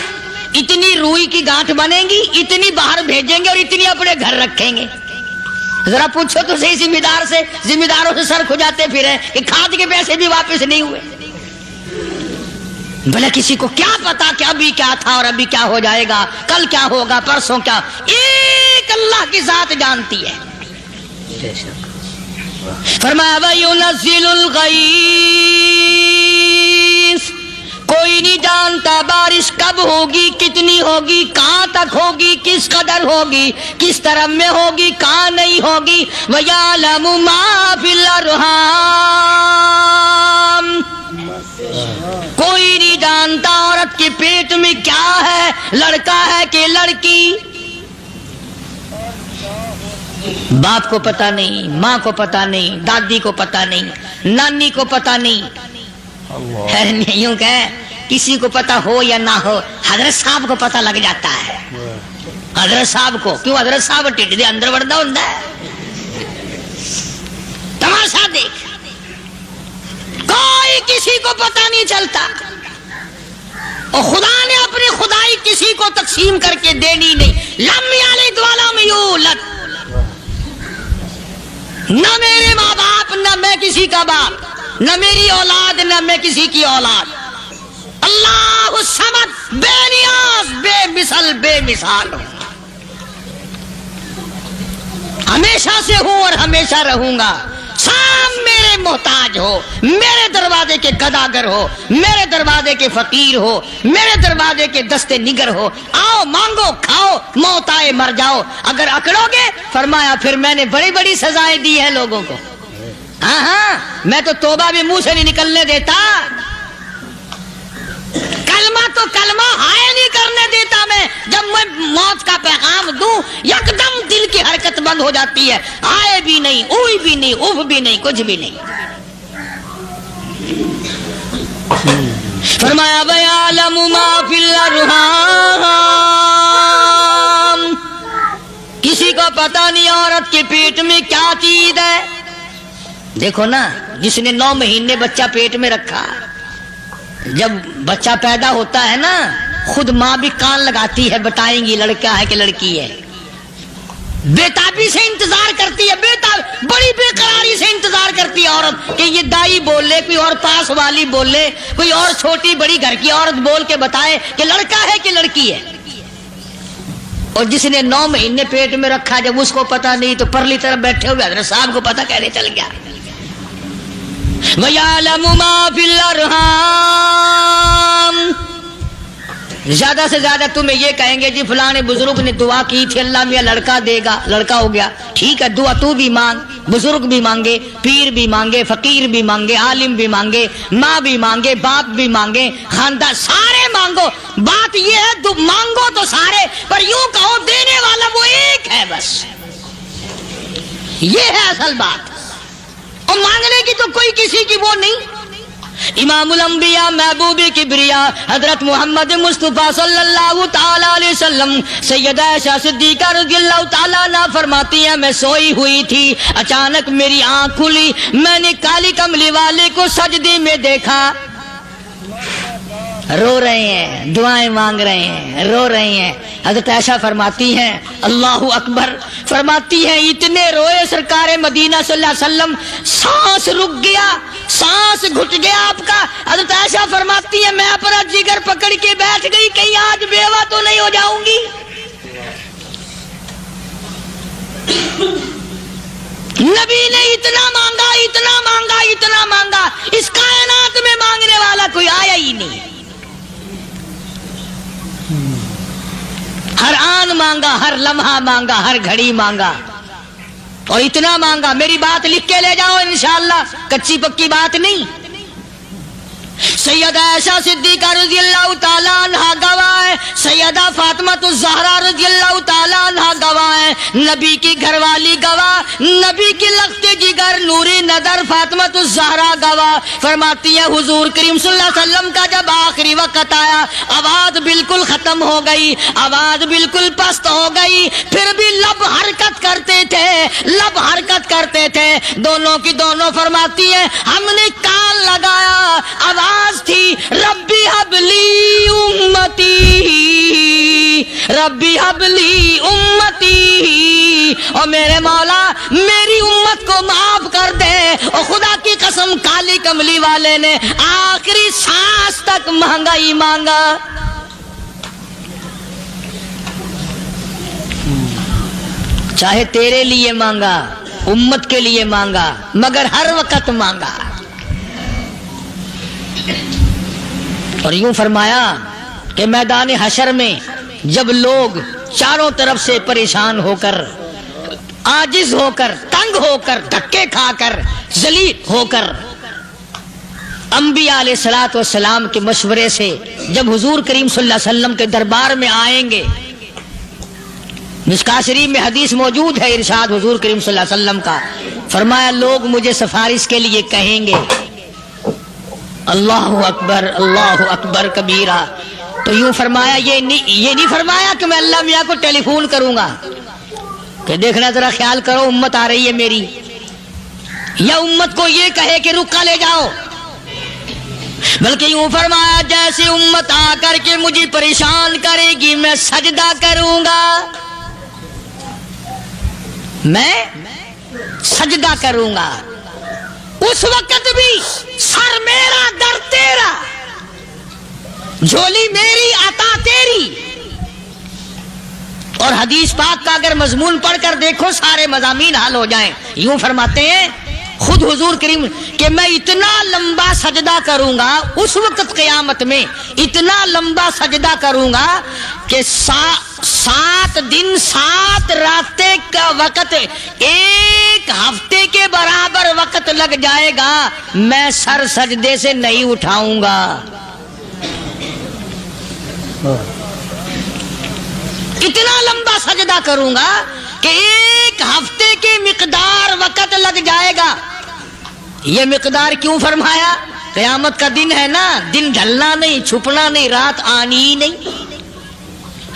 اتنی روئی کی گانٹھ بنے گی، اتنی باہر بھیجیں گے اور اتنی اپنے گھر رکھیں گے. ذرا پوچھو تو صحیح ذمہ داروں سے سر کھجاتے پھرے کہ کھاد کے پیسے بھی واپس نہیں ہوئے. بھلا کسی کو کیا پتا کہ ابھی کیا تھا اور ابھی کیا ہو جائے گا، کل کیا ہوگا، پرسوں کیا. ایک اللہ کی ذات جانتی ہے. فرمایا وَيُنَزِّلُ الْغَيْثَ، کوئی نہیں جانتا بارش کب ہوگی، کتنی ہوگی، کہاں تک ہوگی، کس قدر ہوگی، کس طرح میں ہوگی، کہاں نہیں ہوگی. وَيَعْلَمُ مَا فِي الْأَرْحَامِ، کوئی نہیں جانتا عورت کے پیٹ میں کیا ہے، لڑکا ہے کہ لڑکی. باپ کو پتہ نہیں، ماں کو پتہ نہیں، دادی کو پتہ نہیں، نانی کو پتہ نہیں. یوں کہ کسی کو پتہ ہو یا نہ ہو، حضرت صاحب کو پتہ لگ جاتا ہے. حضرت صاحب کو کیوں؟ حضرت صاحب ٹھڈ دے اندر وڑدا ہوندا ہے. تماشا دیکھ، کوئی کسی کو پتہ نہیں چلتا. اور خدا نے اپنی خدائی کسی کو تقسیم کر کے دینی نہیں. لم یلد ولم یولد، نہ میرے ماں باپ، نہ میں کسی کا باپ، نہ میری اولاد، نہ میں کسی کی اولاد. اللہ الصمد، بے نیاز، بے مثل، بے مثال ہوں. ہمیشہ سے ہوں اور ہمیشہ رہوں گا. سام میرے محتاج ہو، میرے دروازے کے گداگر ہو، میرے دروازے کے فقیر ہو، میرے دروازے کے دستے نگر ہو. آؤ مانگو کھاؤ، موت آئے مر جاؤ. اگر اکڑو گے، فرمایا پھر میں نے بڑی بڑی سزائیں دی ہیں لوگوں کو. ہاں میں تو توبہ بھی منہ سے نہیں نکلنے دیتا. کلمہ تو کلمہ ہائے نہیں کرنے دیتا میں. جب میں موت کا پیغام دوں یکدم دل کی حرکت بند ہو جاتی ہے. آئے بھی نہیں، اوئی بھی نہیں، اف بھی نہیں، کچھ بھی نہیں. فرمایا وَيَعْلَمُ مَا فِي الْأَرْحَامِ، کسی کو پتہ نہیں عورت کے پیٹ میں کیا چیز ہے. دیکھو نا، جس نے 9 مہینے بچہ پیٹ میں رکھا، جب بچہ پیدا ہوتا ہے نا، خود ماں بھی کان لگاتی ہے، بتائیں گی لڑکا ہے کہ لڑکی ہے. بےتابی سے انتظار کرتی ہے، بڑی بے قراری سے انتظار کرتی ہے عورت کہ یہ دائی بول لے، کوئی اور پاس والی بول لے، کوئی اور چھوٹی بڑی گھر کی عورت بول کے بتائے کہ لڑکا ہے کہ لڑکی ہے. اور جس نے 9 مہینے پیٹ میں رکھا، جب اس کو پتا نہیں تو پرلی طرف بیٹھے ہوئے حضرت صاحب کو پتا کہنے چل گیا. وَيَعْلَمُ مَا فِي الْأَرْحَامِ، زیادہ سے زیادہ تمہیں یہ کہیں گے جی فلاں بزرگ نے دعا کی تھی اللہ میاں لڑکا دے گا، لڑکا ہو گیا. ٹھیک ہے، دعا تو بھی مانگ، بزرگ بھی مانگے، پیر بھی مانگے، فقیر بھی مانگے، عالم بھی مانگے، ماں بھی مانگے، باپ بھی مانگے، خاندان سارے مانگو. بات یہ ہے مانگو تو سارے، پر یوں کہو دینے والا وہ ایک ہے بس. یہ ہے اصل بات. اور مانگنے کی تو کوئی کسی کی وہ نہیں. امام الانبیاء محبوب کبریا حضرت محمد مصطفیٰ صلی اللہ تعالی علیہ وسلم سیدہ عائشہ صدیقہ رضی اللہ تعالیٰ عنہ فرماتی ہیں میں سوئی ہوئی تھی، اچانک میری آنکھ کھلی، میں نے کالی کملی والے کو سجدے میں دیکھا. رو رہے ہیں، دعائیں مانگ رہے ہیں، رو رہے ہیں۔ حضرت عائشہ فرماتی ہیں اللہ اکبر، فرماتی ہیں اتنے روئے سرکار مدینہ صلی اللہ علیہ وسلم، سانس رک گیا، سانس گھٹ گیا آپ کا۔ حضرت عائشہ فرماتی ہیں میں اپنا جگر پکڑ کے بیٹھ گئی، کہیں آج بیوہ تو نہیں ہو جاؤں گی۔ نبی نے اتنا مانگا، اتنا مانگا، اتنا مانگا، اس کائنات میں مانگنے والا کوئی آیا ہی نہیں۔ ہر آن مانگا، ہر لمحہ مانگا، ہر گھڑی مانگا، اور اتنا مانگا۔ میری بات لکھ کے لے جاؤ انشاءاللہ، کچی پکی بات نہیں۔ سیدہ عائشہ صدیقہ رضی اللہ تعالیٰ عنہا گواہ ہے، سیدہ فاطمہ الزہرا رضی اللہ تعالیٰ عنہا گواہ ہے، نبی کی گھر والی گواہ، نبی کی لخت جگر نوری نظر فاطمہ الزہرا گواہ، فرماتی ہے حضور کریم صلی اللہ علیہ وسلم کا جب آخری وقت آیا، آواز بالکل ختم ہو گئی، آواز بالکل پست ہو گئی، پھر بھی لب حرکت کرتے تھے، لب حرکت کرتے تھے، دونوں کی دونوں فرماتی ہیں ہم نے کان لگایا، آواز تھی ربی حبلی امتی، ربی حبلی امتی، اور میرے مولا میری امت کو معاف کر دے۔ اور خدا کی قسم کالی کملی والے نے آخری سانس تک مانگا ہی مانگا۔ چاہے تیرے لیے مانگا، امت کے لیے مانگا، مگر ہر وقت مانگا۔ اور یوں فرمایا کہ میدان حشر میں جب لوگ چاروں طرف سے پریشان ہو کر، عاجز ہو کر، تنگ ہو کر، دھکے کھا کر، ذلیل ہو کر، انبیاء علیہ الصلوۃ والسلام کے مشورے سے جب حضور کریم صلی اللہ علیہ وسلم کے دربار میں آئیں گے، مشکاۃ شریف میں حدیث موجود ہے، ارشاد حضور کریم صلی اللہ علیہ وسلم کا، فرمایا لوگ مجھے سفارش کے لیے کہیں گے اللہ اکبر، اللہ اکبر کبیرہ۔ تو یوں فرمایا یہ نہیں فرمایا کہ میں اللہ میاں کو ٹیلی فون کروں گا کہ دیکھنا ذرا خیال کرو امت آ رہی ہے میری، یا امت کو یہ کہے کہ رکا لے جاؤ، بلکہ یوں فرمایا جیسے امت آ کر کے مجھے پریشان کرے گی میں سجدہ کروں گا، میں سجدہ کروں گا، اس وقت بھی سر میرا در تیرا، جھولی میری عطا تیری۔ اور حدیث پاک کا اگر مضمون پڑھ کر دیکھو سارے مضامین حل ہو جائیں۔ یوں فرماتے ہیں خود حضور کریم کہ میں اتنا لمبا سجدہ کروں گا اس وقت قیامت میں، اتنا لمبا سجدہ کروں گا کہ 7 دن 7 راتیں کا وقت 1 ہفتے کے برابر وقت لگ جائے گا، میں سر سجدے سے نہیں اٹھاؤں گا۔ اتنا لمبا سجدہ کروں گا کہ 1 ہفتے کی مقدار وقت لگ جائے گا۔ یہ مقدار کیوں فرمایا؟ قیامت کا دن ہے نا، دن ڈھلنا نہیں، چھپنا نہیں، رات آنی ہی نہیں،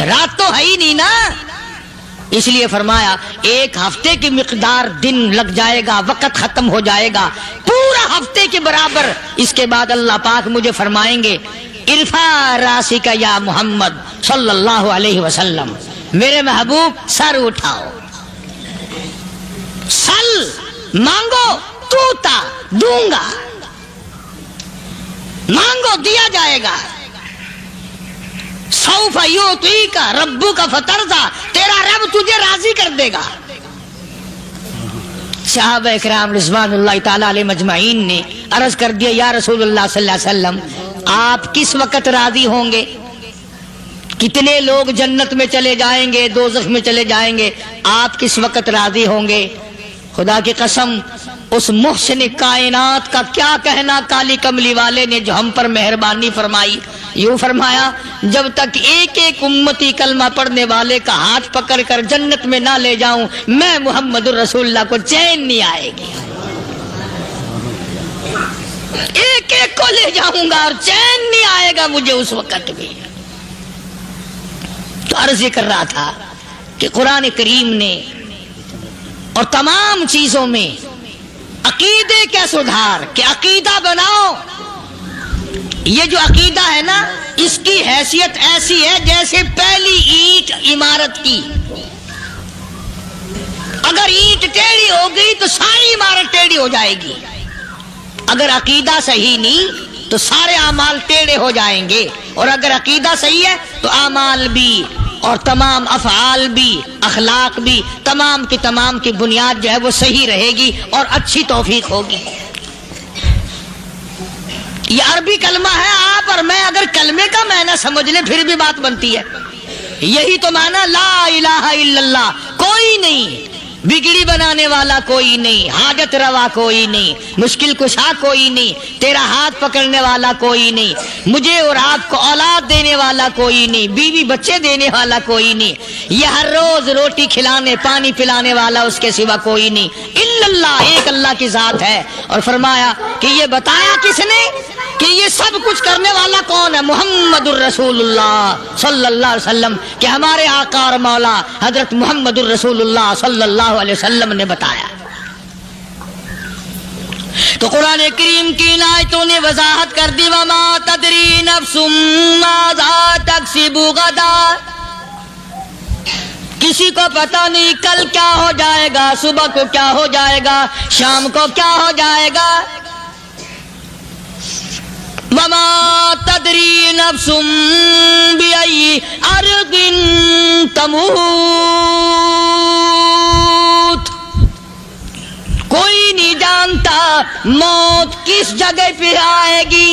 رات تو ہے ہی نہیں نا، اس لیے فرمایا 1 ہفتے کی مقدار دن لگ جائے گا، وقت ختم ہو جائے گا پورا ہفتے کے برابر۔ اس کے بعد اللہ پاک مجھے فرمائیں گے ارفع راسک یا محمد صلی اللہ علیہ وسلم، میرے محبوب سر اٹھاؤ، سل مانگو توتا دوں گا، مانگو دیا جائے گا، سوف یعطیک ربک فترضی، تیرا رب تجھے راضی کر دے گا۔ صحابہ اکرام رضوان اللہ تعالی علیہ مجمعین نے عرض کر دیا یا رسول اللہ صلی اللہ علیہ وسلم آپ کس وقت راضی ہوں گے؟ کتنے لوگ جنت میں چلے جائیں گے، دوزخ میں چلے جائیں گے، آپ کس وقت راضی ہوں گے؟ خدا کی قسم اس محسن کائنات کا کیا کہنا کالی کملی والے نے جو ہم پر مہربانی فرمائی۔ یوں فرمایا جب تک ایک ایک امتی کلمہ پڑھنے والے کا ہاتھ پکڑ کر جنت میں نہ لے جاؤں میں محمد الرسول اللہ کو چین نہیں آئے گی، ایک ایک کو لے جاؤں گا اور چین نہیں آئے گا مجھے اس وقت بھی۔ تو عرض یہ کر رہا تھا کہ قرآن کریم نے اور تمام چیزوں میں عقیدے کا سدھار کہ عقیدہ بناؤ یہ جو عقیدہ ہے نا، اس کی حیثیت ایسی ہے جیسے پہلی اینٹ عمارت کی، اگر اینٹ ٹیڑھی ہو گئی تو ساری عمارت ٹیڑھی ہو جائے گی، اگر عقیدہ صحیح نہیں تو سارے اعمال ٹیڑھے ہو جائیں گے، اور اگر عقیدہ صحیح ہے تو اعمال بھی اور تمام افعال بھی اخلاق بھی تمام کی بنیاد جو ہے وہ صحیح رہے گی اور اچھی توفیق ہوگی۔ یہ عربی کلمہ ہے، آپ اور میں اگر کلمے کا معنی سمجھ لیں پھر بھی بات بنتی ہے۔ یہی تو معنی لا الہ الا اللہ، کوئی نہیں بگڑی بنانے والا، کوئی نہیں حاجت روا، کوئی نہیں مشکل کشا، کوئی نہیں تیرا ہاتھ پکڑنے والا، کوئی نہیں مجھے اور آپ کو اولاد دینے والا، کوئی نہیں بیوی بچے دینے والا، کوئی نہیں یہ ہر روز روٹی کھلانے پانی پلانے والا، اس کے سوا کوئی نہیں الا اللہ، ایک اللہ کی ذات ہے۔ اور فرمایا کہ یہ بتایا کس نے کہ یہ سب کچھ کرنے والا کون ہے؟ محمد الرسول اللہ صلی اللہ علیہ وسلم، کہ ہمارے آقا اور مولا حضرت محمد الرسول اللہ صلی اللہ علیہ وسلم نے بتایا۔ تو قرآن کریم کی ان آیتوں نے وضاحت کر دی، وما تدری نفس ماذا تکسب غدا، کسی کو پتہ نہیں کل کیا ہو جائے گا، صبح کو کیا ہو جائے گا، شام کو کیا ہو جائے گا۔ وما تدری نفس بأي أرض تموت، کوئی نہیں جانتا موت کس جگہ پہ آئے گی۔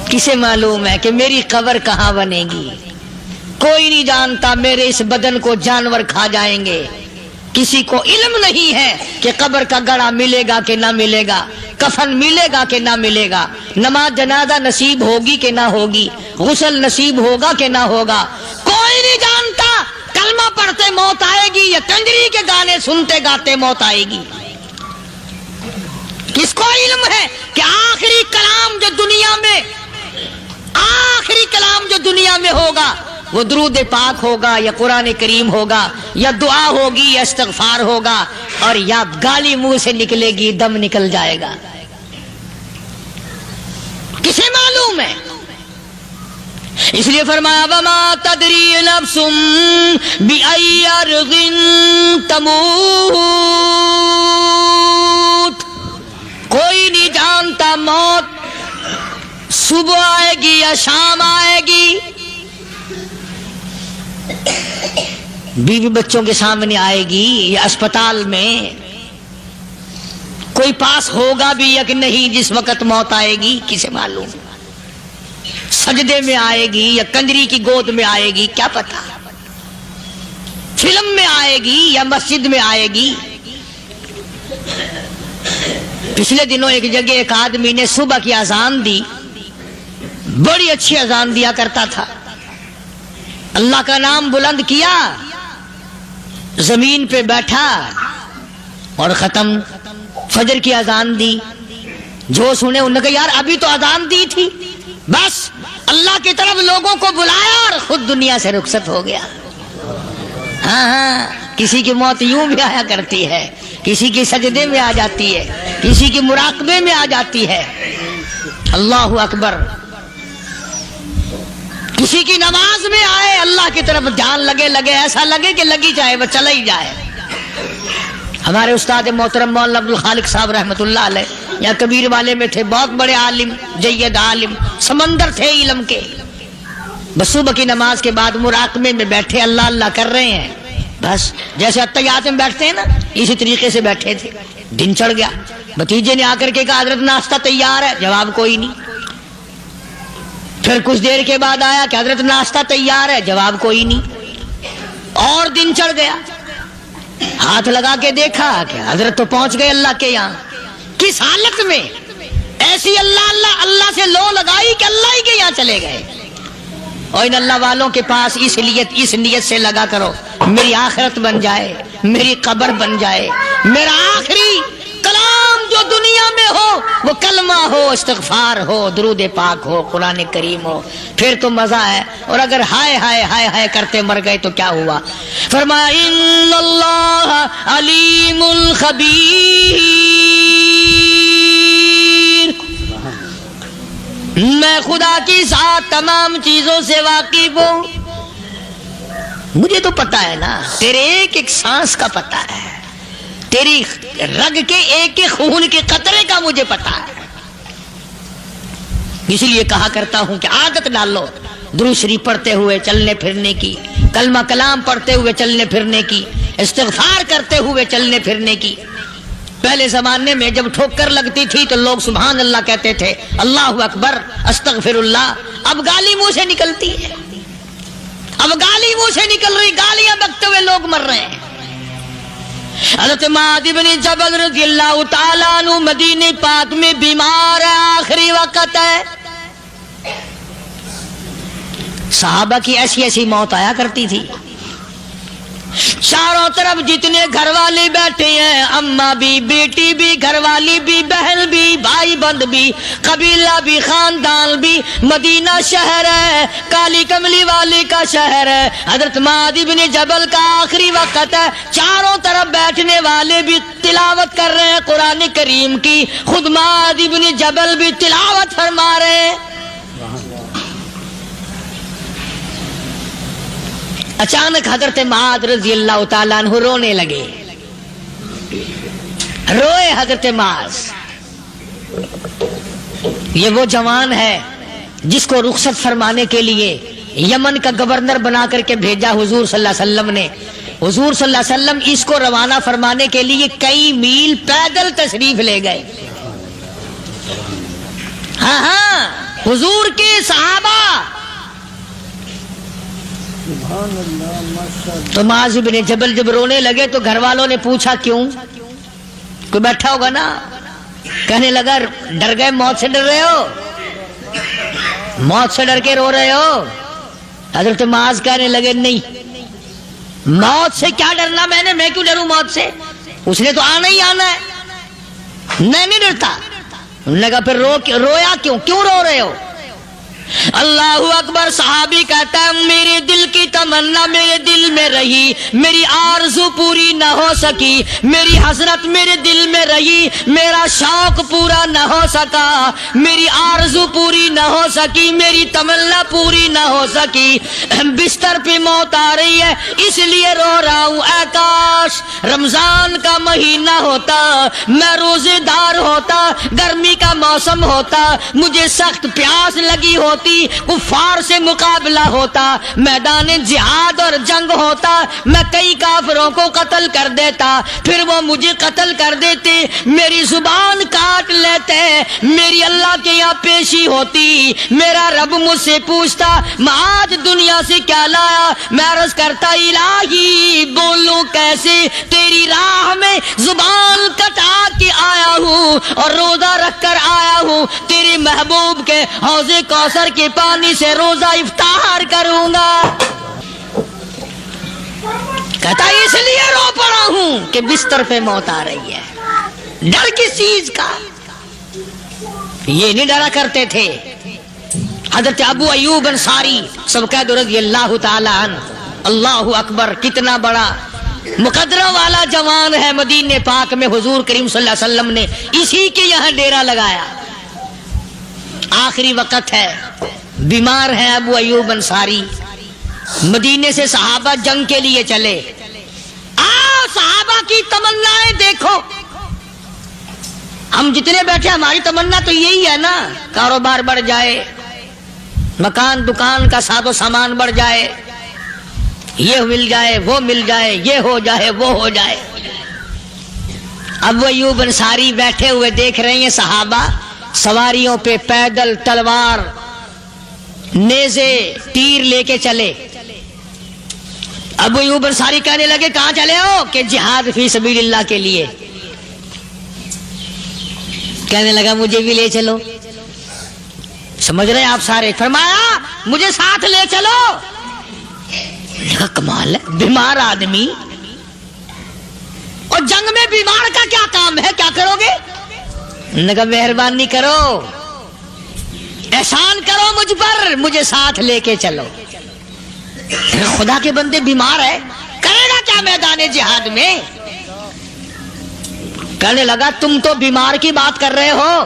کسے معلوم ہے کہ میری قبر کہاں بنے گی؟ کوئی نہیں جانتا میرے اس بدن کو جانور کھا جائیں گے۔ کسی کو علم نہیں ہے کہ قبر کا گڑھا ملے گا کہ نہ ملے گا، کفن ملے گا کہ نہ ملے گا، نماز جنازہ نصیب ہوگی کہ نہ ہوگی، غسل نصیب ہوگا کہ نہ ہوگا، کوئی نہیں جانتا۔ کلمہ پڑھتے موت آئے گی یا کنجری کے گانے سنتے گاتے موت آئے گی؟ کس کو علم ہے کہ آخری کلام جو دنیا میں ہوگا وہ درود پاک ہوگا یا قرآن کریم ہوگا یا دعا ہوگی یا استغفار ہوگا، اور یا گالی منہ سے نکلے گی، دم نکل جائے گا؟ کسے معلوم ہے؟ اس لیے فرمایا وما تدری نفس بأي أرض تموت، کوئی نہیں جانتا موت صبح آئے گی یا شام آئے گی، بیوی بچوں کے سامنے آئے گی یا اسپتال میں، کوئی پاس ہوگا بھی یا کہ نہیں جس وقت موت آئے گی؟ کسے معلوم؟ سجدے میں آئے گی یا کنجری کی گود میں آئے گی؟ کیا پتا، فلم میں آئے گی یا مسجد میں آئے گی؟ پچھلے دنوں ایک جگہ ایک آدمی نے صبح کی اذان دی، بڑی اچھی اذان دیا کرتا تھا، اللہ کا نام بلند کیا، زمین پہ بیٹھا اور ختم، فجر کی اذان دی، جو سنے انہوں نے کہا یار ابھی تو اذان دی تھی، بس اللہ کی طرف لوگوں کو بلایا اور خود دنیا سے رخصت ہو گیا۔ ہاں کسی کی موت یوں بھی آیا کرتی ہے، کسی کی سجدے میں آ جاتی ہے، کسی کی مراقبے میں آ جاتی ہے، اللہ اکبر، کسی کی نماز میں آئے، اللہ کی طرف دھیان لگے ایسا لگے کہ لگی جائے وہ چلا ہی جائے۔ ہمارے استاد محترم مولانا عبد الخالق صاحب رحمۃ اللہ علیہ یا کبیر والے میں تھے، بہت بڑے عالم، جید عالم، سمندر تھے علم کے، بس صبح کی نماز کے بعد مراقبے میں بیٹھے اللہ اللہ کر رہے ہیں، بس جیسے اتحیات میں بیٹھتے ہیں نا اسی طریقے سے بیٹھے تھے۔ دن چڑھ گیا، بھتیجے نے آ کر کے کہا حضرت ناشتہ تیار ہے، جواب کوئی نہیں۔ پھر کچھ دیر کے بعد آیا کہ حضرت ناشتہ تیار ہے، جواب کوئی نہیں۔ اور دن چڑھ گیا، ہاتھ لگا کے دیکھا کہ حضرت تو پہنچ گئے اللہ کے یہاں۔ کس حالت میں؟ ایسی اللہ اللہ اللہ سے لو لگائی کہ اللہ ہی کے یہاں چلے گئے۔ اور ان اللہ والوں کے پاس اس نیت سے لگا کرو میری آخرت بن جائے، میری قبر بن جائے، میرا آخری کلام جو دنیا میں ہو وہ کلمہ ہو، استغفار ہو، درود پاک ہو، قرآن کریم ہو، پھر تو مزہ ہے۔ اور اگر ہائے ہائے ہائے ہائے کرتے مر گئے تو کیا ہوا؟ فرمایا ان اللہ علیم خبیر، میں خدا کی ذات تمام چیزوں سے واقف ہوں. مجھے تو پتا ہے نا، تیرے ایک ایک سانس کا پتا ہے، تیری رگ کے ایک ایک خون کے قطرے کا مجھے پتا ہے. اس لیے کہا کرتا ہوں کہ عادت ڈالو درود شریف پڑھتے ہوئے چلنے پھرنے کی، کلمہ کلام پڑھتے ہوئے چلنے پھرنے کی، استغفار کرتے ہوئے چلنے پھرنے کی. پہلے زمانے میں جب ٹھوکر لگتی تھی تو لوگ سبحان اللہ کہتے تھے، اللہ اکبر، استغفر اللہ. اب گالی منہ سے نکلتی ہے، اب گالی منہ سے نکل رہی، گالیاں بکتے ہوئے لوگ مر رہے ہیں. حضرت معاذ بن جبل رضی اللہ تعالیٰ عنہ مدینہ پاک میں بیمار ہے، آخری وقت ہے. صحابہ کی ایسی ایسی موت آیا کرتی تھی. چاروں طرف جتنے گھر والے بیٹھے ہیں، اماں بھی، بیٹی بھی، گھر والی بھی، بہن بھی، بھائی بند بھی، قبیلہ بھی، خاندان بھی. مدینہ شہر ہے، کالی کملی والے کا شہر ہے. حضرت معاذ بن جبل کا آخری وقت ہے. چاروں طرف بیٹھنے والے بھی تلاوت کر رہے ہیں قرآن کریم کی، خود معاذ بن جبل بھی تلاوت فرما رہے ہیں. اچانک حضرت معاذ رضی اللہ تعالیٰ عنہ رونے لگے. روئے حضرت معاذ. یہ وہ جوان ہے جس کو رخصت فرمانے کے لیے یمن کا گورنر بنا کر کے بھیجا حضور صلی اللہ علیہ وسلم نے. حضور صلی اللہ علیہ وسلم اس کو روانہ فرمانے کے لیے کئی میل پیدل تشریف لے گئے. ہاں حضور کے صحابہ. تو معاذ بن جبل جب رونے لگے تو گھر والوں نے پوچھا کیوں؟ کوئی بیٹھا ہوگا نا. کہنے لگا ڈر گئے، موت سے ڈر رہے ہو، موت سے ڈر کے رو رہے ہو. حضرت معاذ کہنے لگے نہیں، موت سے کیا ڈرنا، میں کیوں ڈروں موت سے، اس نے تو آنا ہی آنا ہے، میں نہیں ڈرتا. انہوں نے کہا پھر رویا کیوں رو رہے ہو؟ اللہ اکبر. صحابی کہتا ہے میرے دل کی تمنا میرے دل میں رہی، میری آرزو پوری نہ ہو سکی، میری حسرت میرے دل میں رہی، میرا شوق پورا نہ ہو سکا، میری آرزو پوری نہ ہو سکی، میری تمنا پوری نہ ہو سکی. بستر پہ موت آ رہی ہے اس لیے رو رہا ہوں. اے کاش رمضان کا مہینہ ہوتا، میں روزے دار ہوتا، گرمی کا موسم ہوتا، مجھے سخت پیاس لگی ہوتی، کفار سے مقابلہ ہوتا، میدان جہاد اور جنگ ہوتا، میں کئی کافروں کو قتل کر دیتا، پھر وہ مجھے قتل کر دیتے، میری زبان کاٹ لیتے، میری اللہ کے یہاں پیشی ہوتی، میرا رب مجھ سے پوچھتا معاذ دنیا سے کیا لایا. میں عرض کرتا الہی بولوں کیسے، تیری راہ میں زبان کٹا کے آیا ہوں اور روزہ رکھ کر آیا ہوں، تیرے محبوب کے حوض کوثر کے پانی سے روزہ افطار کروں گا. کہتا اس لیے رو پڑا ہوں کہ بستر پہ موت آ رہی ہے. ڈر کس چیز کا؟ یہ نہیں ڈرا کرتے تھے. حضرت ابو ایوب انصاری سب قید رضی اللہ تعالی عنہ. اللہ اکبر، کتنا بڑا مقدرہ والا جوان ہے. مدینہ پاک میں حضور کریم صلی اللہ علیہ وسلم نے اسی کے یہاں ڈیرا لگایا. آخری وقت ہے، بیمار ہے ابو ایوب انصاری. مدینے سے صحابہ جنگ کے لیے چلے. صحابہ کی تمنائیں دیکھو. ہم جتنے بیٹھے ہماری تمنا تو یہی ہے نا، کاروبار بڑھ جائے، مکان دکان کا ساز و سامان بڑھ جائے، یہ مل جائے وہ مل جائے، یہ ہو جائے وہ ہو جائے. ابو ایوب انصاری بیٹھے ہوئے دیکھ رہے ہیں صحابہ سواریوں پہ پیدل تلوار نیزے تیر لے کے چلے. ابو ایوب انصاری کہنے لگے کہاں چلے ہو؟ کہ جہاد فی سبیل اللہ کے لیے. کہنے لگا مجھے بھی لے چلو. سمجھ رہے ہیں آپ سارے؟ فرمایا مجھے ساتھ لے چلو. کہا کمال ہے، بیمار آدمی اور جنگ میں بیمار کا کیا کام ہے، کیا کرو گے؟ نے کہا مہربانی کرو، احسان کرو مجھ پر، مجھے ساتھ لے کے چلو. خدا کے بندے بیمار ہے، کرے گا کیا میدان جہاد میں؟ کہنے لگا تم تو بیمار کی بات کر رہے ہو،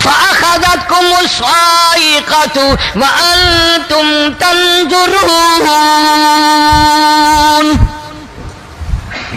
فأخذتكم الصاعقة وأنتم تنظرون।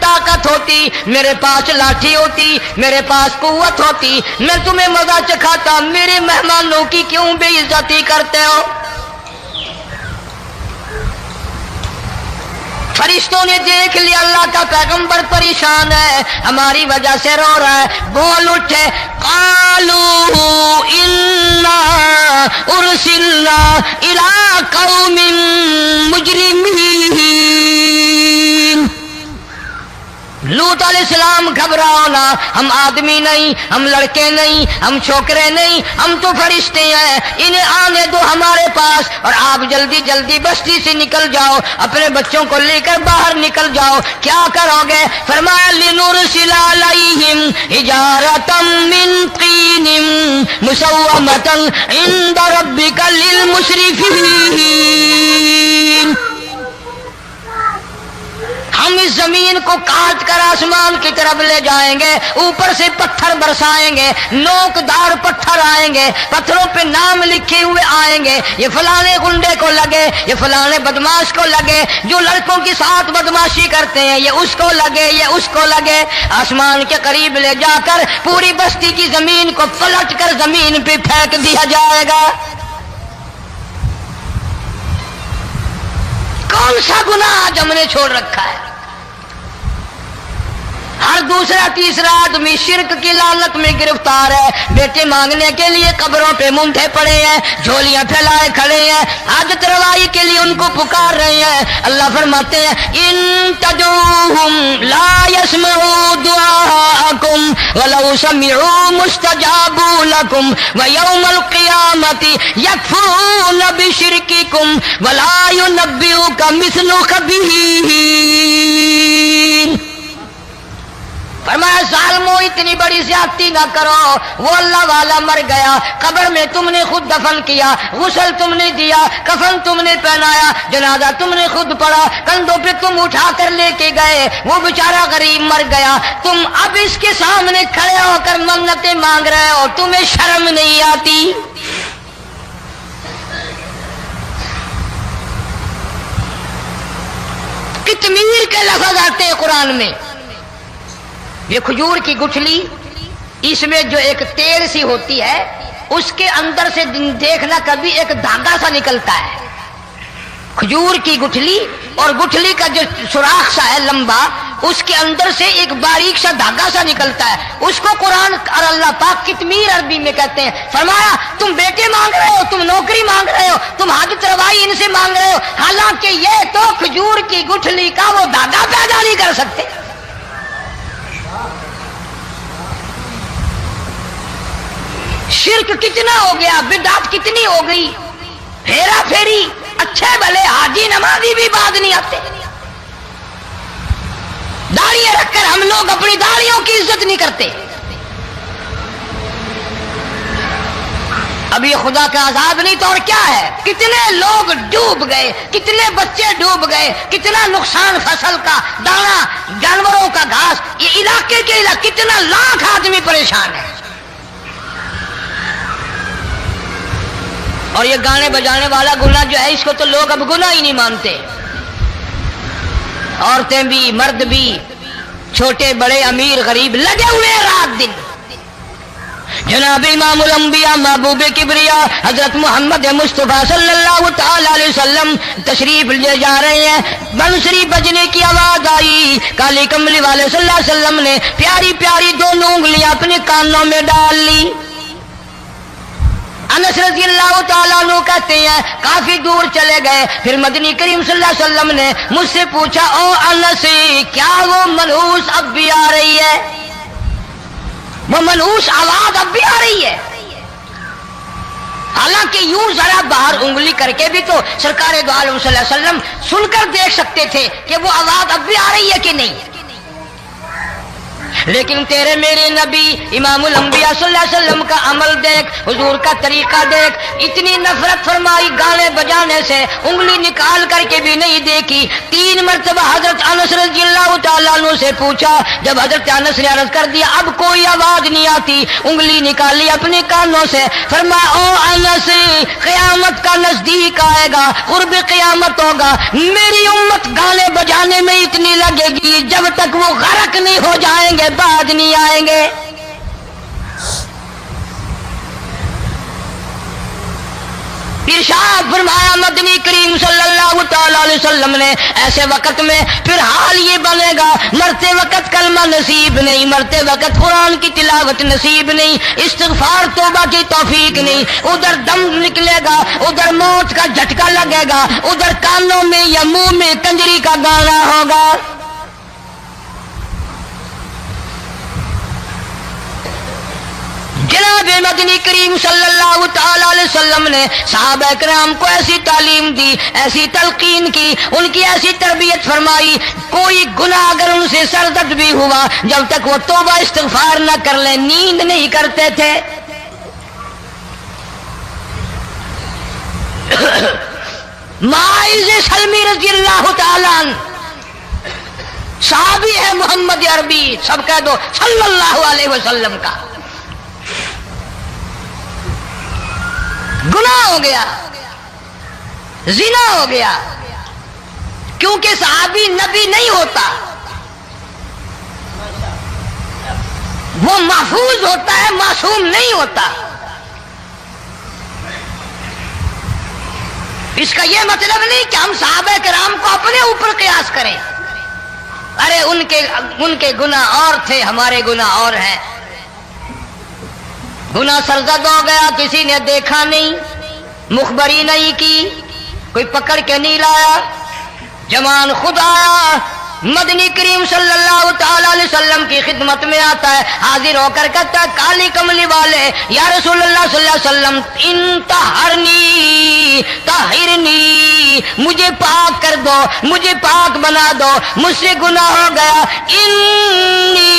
طاقت ہوتی، میرے پاس لاٹھی ہوتی، میرے پاس قوت ہوتی، میں تمہیں مزہ چکھاتا، میرے مہمانوں کی کیوں بے عزتی کرتے ہو؟ فرشتوں نے دیکھ لیا اللہ کا پیغمبر پریشان ہے، ہماری وجہ سے رو رہا ہے، بول اٹھے، قالوا انا ارسلنا الى قوم مجرمین۔ لوط علیہ السلام گھبراؤ نہ، ہم آدمی نہیں، ہم لڑکے نہیں، ہم چھوکرے نہیں، ہم تو فرشتے ہیں، انہیں آنے دو ہمارے پاس، اور آپ جلدی جلدی بستی سے نکل جاؤ، اپنے بچوں کو لے کر باہر نکل جاؤ۔ کیا کرو گے؟ فرمایا لنرسل علیہم حجارۃ من طین مسومۃ عند ربک للمسرفین۔ ہم اس زمین کو کاٹ کر آسمان کی طرف لے جائیں گے، اوپر سے پتھر برسائیں گے، نوکدار پتھر آئیں گے، پتھروں پہ نام لکھے ہوئے آئیں گے، یہ فلانے گنڈے کو لگے، یہ فلانے بدماش کو لگے، جو لڑکوں کے ساتھ بدماشی کرتے ہیں یہ اس کو لگے، یہ اس کو لگے۔ آسمان کے قریب لے جا کر پوری بستی کی زمین کو پلٹ کر زمین پہ پھینک دیا جائے گا۔ کون سا گناہ آج ہم نے چھوڑ رکھا ہے؟ ہر دوسرا تیسرا آدمی شرک کی لعنت میں گرفتار ہے، بیٹے مانگنے کے لیے قبروں پہ منڈے پڑے ہیں، جھولیاں پھیلائے کھڑے ہیں، حاجت روائی کے لیے ان کو پکار رہے ہیں۔ اللہ فرماتے ہیں ان تدعوہم لا يسمعوا دعاءکم ولو سمعوا مستجابوا لکم ویوم القیامت یکفرون بشرککم ولا ینبئک مثل خبیر۔ فرمایا ظالمو اتنی بڑی زیادتی نہ کرو، وہ اللہ والا مر گیا، قبر میں تم نے خود دفن کیا، غسل تم نے دیا، کفن تم نے پہنایا، جنازہ تم نے خود پڑھا، کندھوں پہ تم اٹھا کر لے کے گئے، وہ بیچارہ غریب مر گیا، تم اب اس کے سامنے کھڑے ہو کر منتیں مانگ رہے ہو، تمہیں شرم نہیں آتی؟ کتمیر کے لفظ آتے ہیں قرآن میں۔ یہ کھجور کی گٹھلی، اس میں جو ایک تیل سی ہوتی ہے، اس کے اندر سے دیکھنا کبھی ایک دھاگا سا نکلتا ہے۔ کھجور کی گٹھلی، اور گٹھلی کا جو سوراخ سا ہے لمبا، اس کے اندر سے ایک باریک سا دھاگا سا نکلتا ہے، اس کو قرآن اور اللہ پاک کتمیر عربی میں کہتے ہیں۔ فرمایا تم بیٹے مانگ رہے ہو، تم نوکری مانگ رہے ہو، تم حاجت روائی ان سے مانگ رہے ہو، حالانکہ یہ تو کھجور کی گٹھلی کا وہ دھاگا پیدا نہیں کر سکتے۔ شرک کتنا ہو گیا، بدعت کتنی ہو گئی، ہیرا پھیری، اچھے بھلے حاجی نمازی بھی بعد نہیں آتے، داڑیاں رکھ کر ہم لوگ اپنی داڑیوں کی عزت نہیں کرتے۔ اب یہ خدا کا عذاب نہیں تو اور کیا ہے؟ کتنے لوگ ڈوب گئے، کتنے بچے ڈوب گئے، کتنا نقصان فصل کا، دانا، جانوروں کا گھاس، یہ علاقے کے علاقے کتنا لاکھ آدمی پریشان ہے۔ اور یہ گانے بجانے والا گناہ جو ہے، اس کو تو لوگ اب گناہ ہی نہیں مانتے، عورتیں بھی مرد بھی، چھوٹے بڑے امیر غریب لگے ہوئے رات دن۔ جناب امام الانبیاء محبوب کبریا حضرت محمد مصطفیٰ صلی اللہ تعالی علیہ وسلم تشریف لے جا رہے ہیں، بنسری بجنے کی آواز آئی، کالی کملی والے صلی اللہ علیہ وسلم نے پیاری پیاری دونوں انگلیاں اپنے کانوں میں ڈال لی۔ انس رضی اللہ تعالیٰ عنہ کہتے ہیں کافی دور چلے گئے، پھر مدنی کریم صلی اللہ علیہ وسلم نے مجھ سے پوچھا او انس کیا وہ منحوس اب بھی آ رہی ہے؟ وہ منحوس آواز اب بھی آ رہی ہے؟ حالانکہ یوں ذرا باہر انگلی کر کے بھی تو سرکار دو عالم صلی اللہ علیہ وسلم سن کر دیکھ سکتے تھے کہ وہ آواز اب بھی آ رہی ہے کہ نہیں۔ لیکن تیرے میرے نبی امام الانبیاء صلی اللہ علیہ وسلم کا عمل دیکھ، حضور کا طریقہ دیکھ، اتنی نفرت فرمائی گانے بجانے سے، انگلی نکال کر کے بھی نہیں دیکھی۔ 3 مرتبہ حضرت انس رضی اللہ تعالیٰ عنہ سے پوچھا، جب حضرت انس نے عرض کر دیا اب کوئی آواز نہیں آتی، انگلی نکالی اپنے کانوں سے، فرمایا او انس، قیامت کا نزدیک آئے گا، قرب قیامت ہوگا، میری امت گانے بجانے میں اتنی لگے گی جب تک وہ غرق نہیں ہو جائیں گے بعد نہیں آئیں گے۔ ارشاد فرمایا مدنی کریم صلی اللہ تعالی علیہ وسلم نے، ایسے وقت میں پھر حال یہ بنے گا، مرتے وقت کلمہ نصیب نہیں، مرتے وقت قرآن کی تلاوت نصیب نہیں، استغفار توبہ کی توفیق نہیں، ادھر دم نکلے گا، ادھر موت کا جھٹکا لگے گا، ادھر کانوں میں یا منہ میں کنجری کا گانا ہوگا۔ جناب مدنی کریم صلی اللہ تعالی علیہ وسلم نے صحابہ کرام کو ایسی تعلیم دی، ایسی تلقین کی، ان کی ایسی تربیت فرمائی، کوئی گناہ اگر ان سے سرزد بھی ہوا جب تک وہ توبہ استغفار نہ کر لیں نیند نہیں کرتے تھے۔ معاذ سلمی رضی اللہ تعالیٰ عنہ صحابی ہے محمد عربی، سب کہہ دو صلی اللہ علیہ وسلم کا، گناہ ہو گیا، زنا ہو گیا، کیونکہ صحابی نبی نہیں ہوتا، وہ محفوظ ہوتا ہے، معصوم نہیں ہوتا۔ اس کا یہ مطلب نہیں کہ ہم صحابہ کرام کو اپنے اوپر قیاس کریں، ارے ان کے گناہ اور تھے، ہمارے گناہ اور ہیں۔ گناہ سرزد ہو گیا، کسی نے دیکھا نہیں، مخبری نہیں کی، کوئی پکڑ کے نہیں لایا، جوان خود آیا، مدنی کریم صلی اللہ تعالی علیہ وسلم کی خدمت میں آتا ہے، حاضر ہو کر کہتا ہے کالی کملی والے یا رسول اللہ صلی اللہ علیہ وسلم انطہرنی طہرنی، مجھے پاک کر دو، مجھے پاک بنا دو، مجھ سے گناہ ہو گیا، انی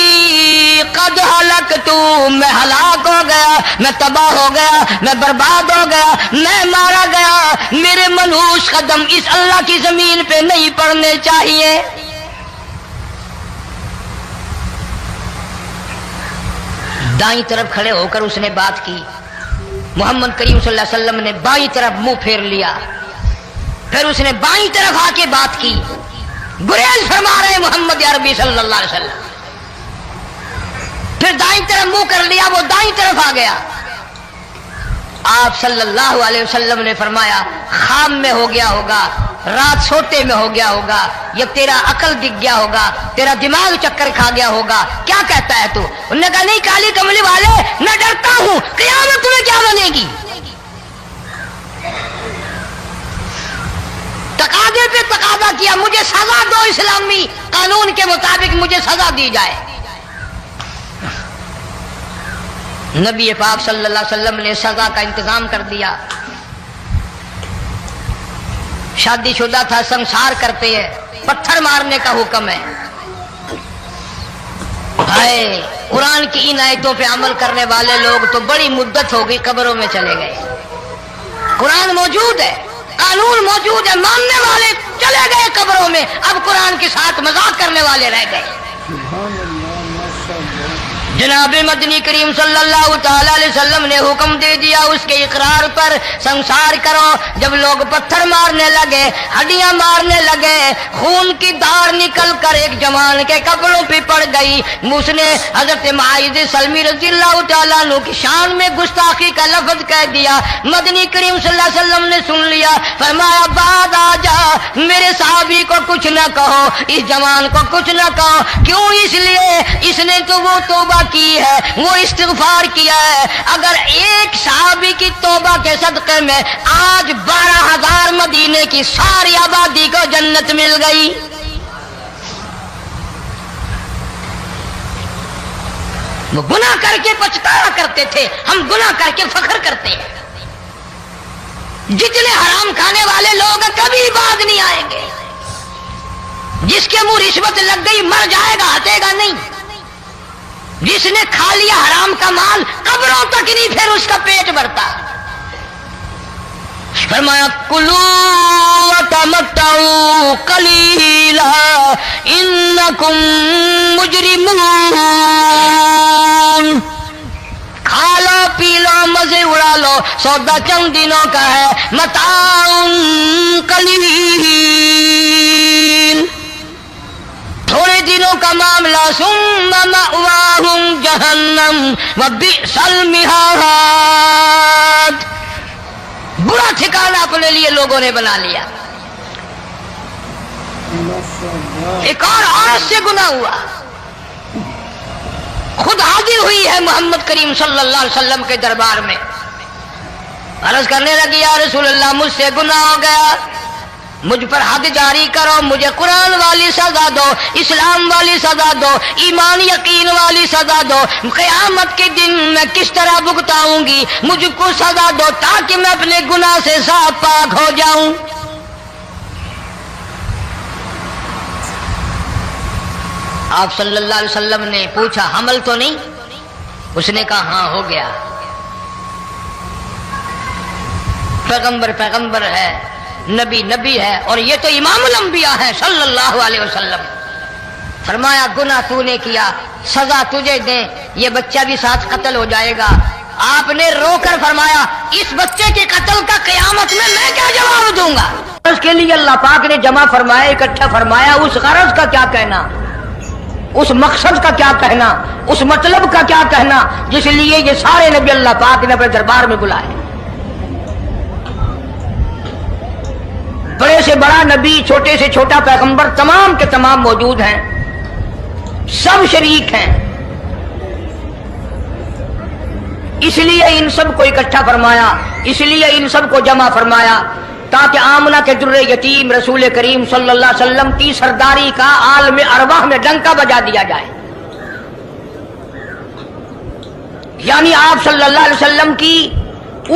قد ہلکت، میں ہلاک ہو گیا، میں تباہ ہو گیا، میں برباد ہو گیا، میں مارا گیا، میرے منحوس قدم اس اللہ کی زمین پہ نہیں پڑنے چاہیے۔ دائیں طرف کھڑے ہو کر اس نے بات کی، محمد کریم صلی اللہ علیہ وسلم نے بائیں طرف منہ پھیر لیا، پھر اس نے بائیں طرف آ کے بات کی، گریز فرما رہے محمد عربی صلی اللہ علیہ وسلم، پھر دائیں طرف منہ کر لیا، وہ دائیں طرف آ گیا۔ آپ صلی اللہ علیہ وسلم نے فرمایا خواب میں ہو گیا ہوگا، رات سوتے میں ہو گیا ہوگا، یا تیرا عقل دکھ گیا ہوگا، تیرا دماغ چکر کھا گیا ہوگا، کیا کہتا ہے تو؟ انہوں نے کہا نہیں کالی کملی والے، میں ڈرتا ہوں قیامت میں کیا بنے گی۔ تقاضے پہ تقاضا کیا، مجھے سزا دو، اسلامی قانون کے مطابق مجھے سزا دی جائے۔ نبی پاک صلی اللہ علیہ وسلم نے سزا کا انتظام کر دیا۔ شادی شدہ تھا، سنسار کرتے ہیں، پتھر مارنے کا حکم ہے۔ ہائے قرآن کی ان آیتوں پہ عمل کرنے والے لوگ تو بڑی مدت ہو گئی قبروں میں چلے گئے۔ قرآن موجود ہے، قانون موجود ہے، ماننے والے چلے گئے قبروں میں، اب قرآن کے ساتھ مذاق کرنے والے رہ گئے۔ جناب مدنی کریم صلی اللہ تعالی علیہ وسلم نے حکم دے دیا اس کے اقرار پر سنسار کرو۔ جب لوگ پتھر مارنے لگے، ہڈیاں مارنے لگے، خون کی دھار نکل کر ایک جوان کے کپڑوں پہ پڑ گئی، اس نے حضرت معاذ سلمی رضی اللہ تعالیٰ عنہ کی شان میں گستاخی کا لفظ کہہ دیا۔ مدنی کریم صلی اللہ علیہ وسلم نے سن لیا، فرمایا بعد آ جا، میرے صحابی کو کچھ نہ کہو، اس جوان کو کچھ نہ کہو۔ کیوں؟ اس لیے اس نے تو وہ توبہ کی ہے، وہ استغفار کیا ہے۔ اگر ایک صحابی کی توبہ کے صدقے میں آج 12,000 مدینے کی ساری آبادی کو جنت مل گئی۔ وہ گناہ کر کے پچھتایا کرتے تھے، ہم گناہ کر کے فخر کرتے ہیں۔ جتنے حرام کھانے والے لوگ کبھی بعد نہیں آئیں گے۔ جس کے منہ رشوت لگ گئی مر جائے گا، ہٹے گا نہیں۔ جس نے کھا لیا حرام کا مال قبروں تک نہیں پھر اس کا پیٹ بھرتا. فرمایا کلو وتمتعوا قلیلا انکم مجرمون. کھا لو پی لو مزے اڑا لو، سودا چند دنوں کا ہے، متاع قلیل، تھوڑے دنوں کا معاملہ. ثم مأواہم جہنم وبئس المہاد. برا ٹھکانہ اپنے لیے لوگوں نے بنا لیا. ایک اور عورت سے گناہ ہوا، خود حاضر ہوئی ہے محمد کریم صلی اللہ علیہ وسلم کے دربار میں، عرض کرنے لگی یا رسول اللہ مجھ سے گناہ ہو گیا، مجھ پر حد جاری کرو، مجھے قرآن والی سزا دو، اسلام والی سزا دو، ایمان یقین والی سزا دو، قیامت کے دن میں کس طرح بھگتاؤں گی، مجھ کو سزا دو تاکہ میں اپنے گناہ سے صاف پاک ہو جاؤں. آپ صلی اللہ علیہ وسلم نے پوچھا حمل تو نہیں؟ اس نے کہا ہاں ہو گیا. پیغمبر ہے، نبی ہے، اور یہ تو امام الانبیاء ہے صلی اللہ علیہ وسلم. فرمایا گناہ تو نے کیا، سزا تجھے دیں، یہ بچہ بھی ساتھ قتل ہو جائے گا. آپ نے رو کر فرمایا اس بچے کے قتل کا قیامت میں کیا جواب دوں گا. اس کے لیے اللہ پاک نے جمع فرمایا، اکٹھا فرمایا. اس غرض کا کیا کہنا، اس مقصد کا کیا کہنا، اس مطلب کا کیا کہنا جس لیے یہ سارے نبی اللہ پاک نے اپنے دربار میں بلائے. بڑے سے بڑا نبی، چھوٹے سے چھوٹا پیغمبر، تمام کے تمام موجود ہیں، سب شریک ہیں. اس لیے ان سب کو اکٹھا فرمایا، اس لیے ان سب کو جمع فرمایا تاکہ آمنہ کے در یتیم رسول کریم صلی اللہ علیہ وسلم کی سرداری کا عالم ارواح میں ڈنکا بجا دیا جائے. یعنی آپ صلی اللہ علیہ وسلم کی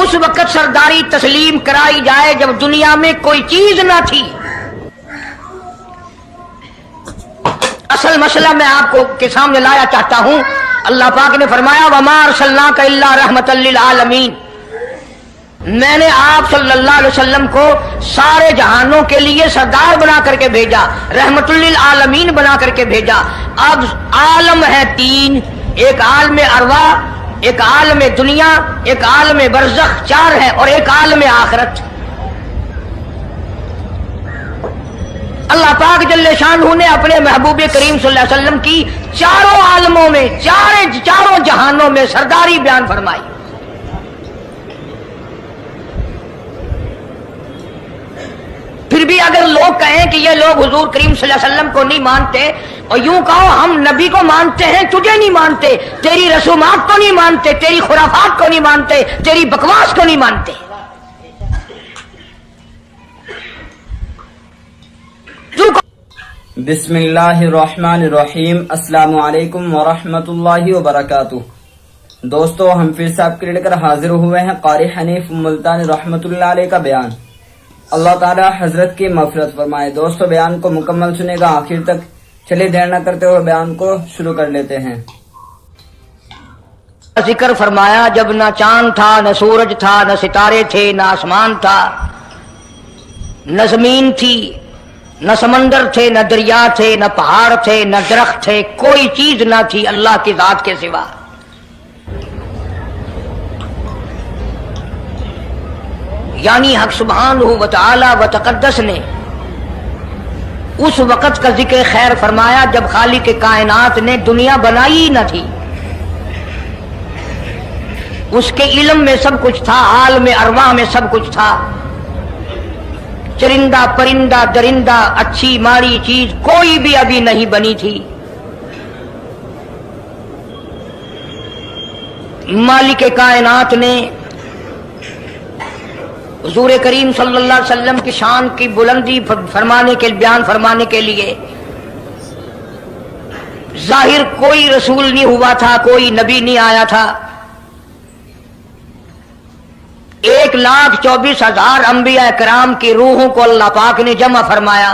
اس وقت سرداری تسلیم کرائی جائے جب دنیا میں کوئی چیز نہ تھی. اصل مسئلہ میں آپ کو کے سامنے لایا چاہتا ہوں. اللہ پاک نے فرمایا وَمَا أَرْسَلْنَاكَ إِلَّا رَحْمَةً لِّلْعَالَمِينَ. میں نے آپ صلی اللہ علیہ وسلم کو سارے جہانوں کے لیے سردار بنا کر کے بھیجا، رحمت للعالمین بنا کر کے بھیجا. اب عالم ہے تین، ایک عالم ارواح، ایک عالم دنیا، ایک عالم برزخ، چار ہے، اور ایک عالم آخرت. اللہ پاک جل شانہ نے اپنے محبوب کریم صلی اللہ علیہ وسلم کی چاروں عالموں میں، چاروں جہانوں میں سرداری بیان فرمائی. پھر بھی اگر لوگ کہیں کہ یہ لوگ حضور کریم صلی اللہ علیہ وسلم کو نہیں مانتے، اور یوں کہو ہم نبی کو مانتے ہیں، تجھے نہیں مانتے، تیری رسومات کو نہیں مانتے، تیری خرافات کو نہیں مانتے، تیری بکواس کو نہیں مانتے. بسم اللہ الرحمن الرحیم. السلام علیکم ورحمۃ اللہ وبرکاتہ. دوستو ہم پھر سے آپ کے لے کر حاضر ہوئے ہیں قاری حنیف ملتانی رحمۃ اللہ علیہ کا بیان. اللہ تعالی حضرت کی مغفرت فرمائے. دوستو بیان کو مکمل سنے گا آخر تک. چلیے دیر نہ کرتے ہوئے بیان کو شروع کر لیتے ہیں. ذکر فرمایا جب نہ چاند تھا، نہ سورج تھا، نہ ستارے تھے، نہ آسمان تھا، نہ زمین تھی، نہ سمندر تھے، نہ دریا تھے، نہ پہاڑ تھے، نہ درخت تھے، کوئی چیز نہ تھی اللہ کی ذات کے سوا. یعنی حق سبحانہ و تعالی و تقدس نے اس وقت کا ذکر خیر فرمایا جب خالق کائنات نے دنیا بنائی نہ تھی. اس کے علم میں سب کچھ تھا، عالم ارواح میں سب کچھ تھا. چرندہ پرندہ درندہ، اچھی ماڑی چیز کوئی بھی ابھی نہیں بنی تھی. مالک کائنات نے حضور کریم صلی اللہ علیہ وسلم کی شان کی بلندی بیان فرمانے کے لیے ظاہر کوئی رسول نہیں ہوا تھا، کوئی نبی نہیں آیا تھا. 1,24,000 انبیاء کرام کی روحوں کو اللہ پاک نے جمع فرمایا.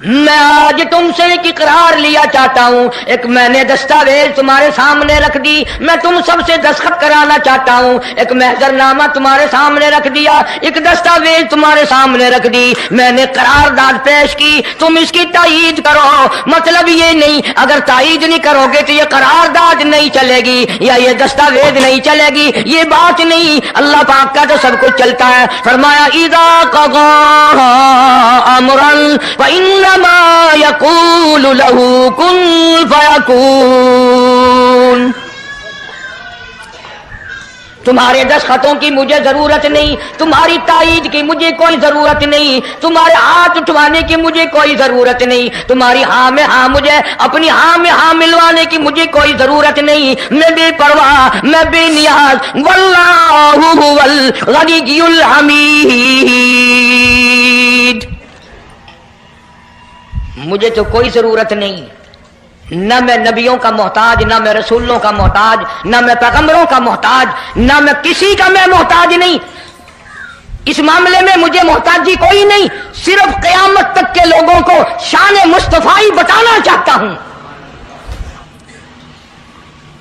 میں آج تم سے ایک اقرار لیا چاہتا ہوں، ایک میں نے دستاویز تمہارے سامنے رکھ دی، میں تم سب سے دستخط کرانا چاہتا ہوں، ایک محضر نامہ تمہارے سامنے رکھ دیا، ایک دستاویز تمہارے سامنے رکھ دی، میں نے قرارداد پیش کی، تم اس کی تائید کرو۔ مطلب یہ نہیں اگر تائید نہیں کرو گے تو یہ قرارداد نہیں چلے گی یا یہ دستاویز نہیں چلے گی، یہ بات نہیں، اللہ پاک کا تو سب کچھ چلتا ہے۔ فرمایا اذا قضى امرا فإنما يقول له كن فيكون۔ تمہارے دستخطوں کی مجھے ضرورت نہیں، تمہاری تائید کی مجھے کوئی ضرورت نہیں، تمہارے ہاتھ اٹھوانے کی مجھے کوئی ضرورت نہیں، تمہاری ہاں میں ہاں مجھے اپنی ہاں میں ہاں ملوانے کی مجھے کوئی ضرورت نہیں، میں بے پرواہ، میں بے نیاز، واللہ هو الغنی الحمید۔ مجھے تو کوئی ضرورت نہیں، نہ میں نبیوں کا محتاج، نہ میں رسولوں کا محتاج، نہ میں پیغمبروں کا محتاج، نہ میں کسی کا میں محتاج نہیں، اس معاملے میں مجھے محتاجی کوئی نہیں، صرف قیامت تک کے لوگوں کو شان مصطفی بتانا چاہتا ہوں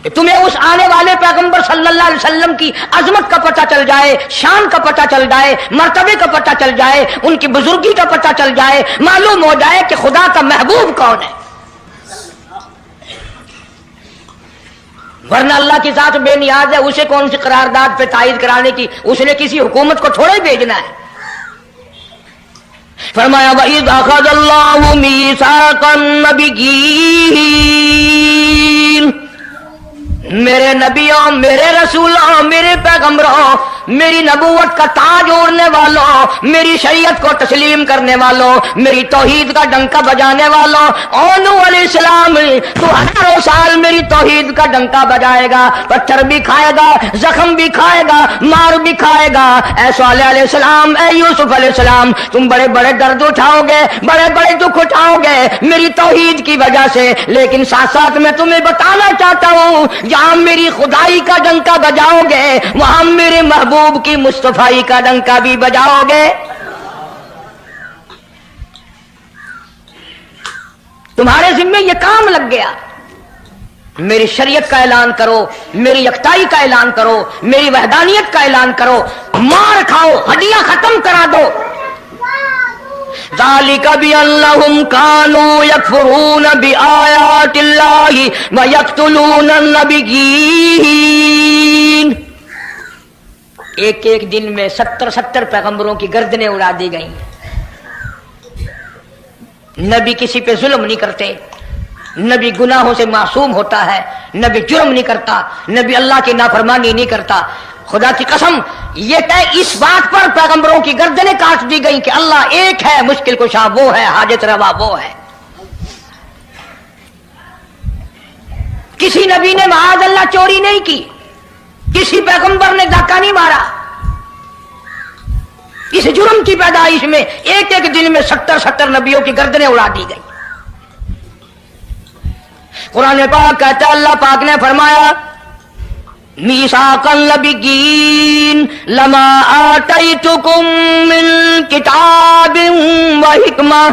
کہ تمہیں اس آنے والے پیغمبر صلی اللہ علیہ وسلم کی عظمت کا پتہ چل جائے، شان کا پتہ چل جائے، مرتبے کا پتہ چل جائے، ان کی بزرگی کا پتہ چل جائے، معلوم ہو جائے کہ خدا کا محبوب کون ہے۔ ورنہ اللہ کی ذات بے نیاز ہے، اسے کون سی قرارداد پہ تائید کرانے کی، اس نے کسی حکومت کو تھوڑے بھیجنا ہے۔ فرمایا وَإِذْ أَخَذَ اللَّهُ مِيثَاقَ النَّبِيِّينَ، میرے نبیوں، میرے رسولوں، میرے پیغمبروں، میری نبوت کا تاج اوڑھنے والوں، میری شریعت کو تسلیم کرنے والوں، میری توحید کا ڈنکا بجانے والوں، نوح علیہ السلام تو ہزاروں سال میری توحید کا ڈنکا بجائے گا، پتھر بھی کھائے گا، زخم بھی کھائے گا، مار بھی کھائے گا۔ اے صالح علیہ السلام، اے یوسف علیہ السلام، تم بڑے بڑے درد اٹھاؤ گے، بڑے بڑے دکھ اٹھاؤ گے میری توحید کی وجہ سے، لیکن ساتھ ساتھ میں تمہیں بتانا چاہتا ہوں جہاں میری خدائی کا ڈنکا بجاؤ گے وہاں میرے محبوب کی مصطفی کا ڈنکا بھی بجاؤ گے۔ تمہارے ذمہ یہ کام لگ گیا، میری شریعت کا اعلان کرو، میری یکتائی کا اعلان کرو، میری وحدانیت کا اعلان کرو، مار کھاؤ، ہڈیاں ختم کرا دو۔ ذالک بأنہم کانوا یکفرون بآیات اللہ ویقتلون النبیین۔ ایک ایک دن میں 70 پیغمبروں کی گردنیں اڑا دی گئیں۔ نبی کسی پہ ظلم نہیں کرتے، نبی گناہوں سے معصوم ہوتا ہے، نبی جرم نہیں کرتا، نبی اللہ کی نافرمانی نہیں کرتا۔ خدا کی قسم یہ طے اس بات پر پیغمبروں کی گردنیں کاٹ دی گئیں کہ اللہ ایک ہے، مشکل کشا وہ ہے، حاجت روا وہ ہے۔ کسی نبی نے معاذ اللہ چوری نہیں کی، کسی پیغمبر نے ڈاکہ نہیں مارا۔ اس جرم کی پیدائش میں ایک ایک دن میں 70 نبیوں کی گردنیں اڑا دی گئی۔ قرآن پاک کہتا ہے، اللہ پاک نے فرمایا میثاق النبیین لما آتیتکم من کتاب و حکمہ،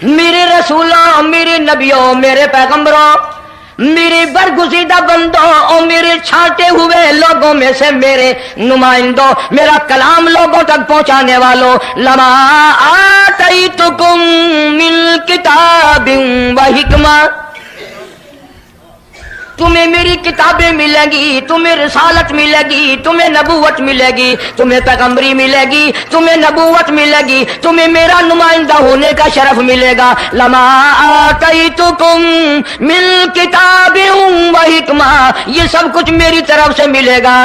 میرے رسولوں، میرے نبیوں، میرے پیغمبروں، میرے برگزیدہ بندوں اور میرے چھانٹے ہوئے لوگوں میں سے میرے نمائندوں، میرا کلام لوگوں تک پہنچانے والوں، لما آتیتکم من کتاب و حکمہ، تمہیں میری کتابیں ملیں گی، تمہیں رسالت ملے گی، تمہیں نبوت ملے گی، تمہیں پیغمبری ملے گی، تمہیں نبوت ملے گی، تمہیں میرا نمائندہ ہونے کا شرف ملے گا۔ لما آتیتکم من کتاب و حکمہ، یہ سب کچھ میری طرف سے ملے گا۔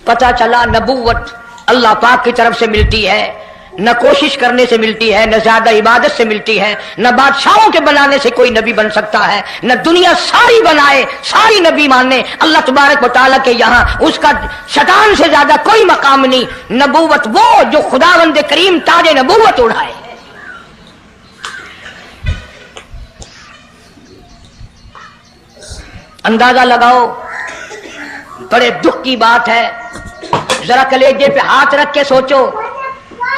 پتہ چلا نبوت اللہ پاک کی طرف سے ملتی ہے، نہ کوشش کرنے سے ملتی ہے، نہ زیادہ عبادت سے ملتی ہے، نہ بادشاہوں کے بنانے سے کوئی نبی بن سکتا ہے، نہ دنیا ساری بنائے ساری نبی مانے اللہ تبارک و تعالیٰ کے یہاں اس کا شیطان سے زیادہ کوئی مقام نہیں۔ نبوت وہ جو خداوند کریم تاج نبوت اڑائے۔ اندازہ لگاؤ، بڑے دکھ کی بات ہے، ذرا کلیجے پہ ہاتھ رکھ کے سوچو،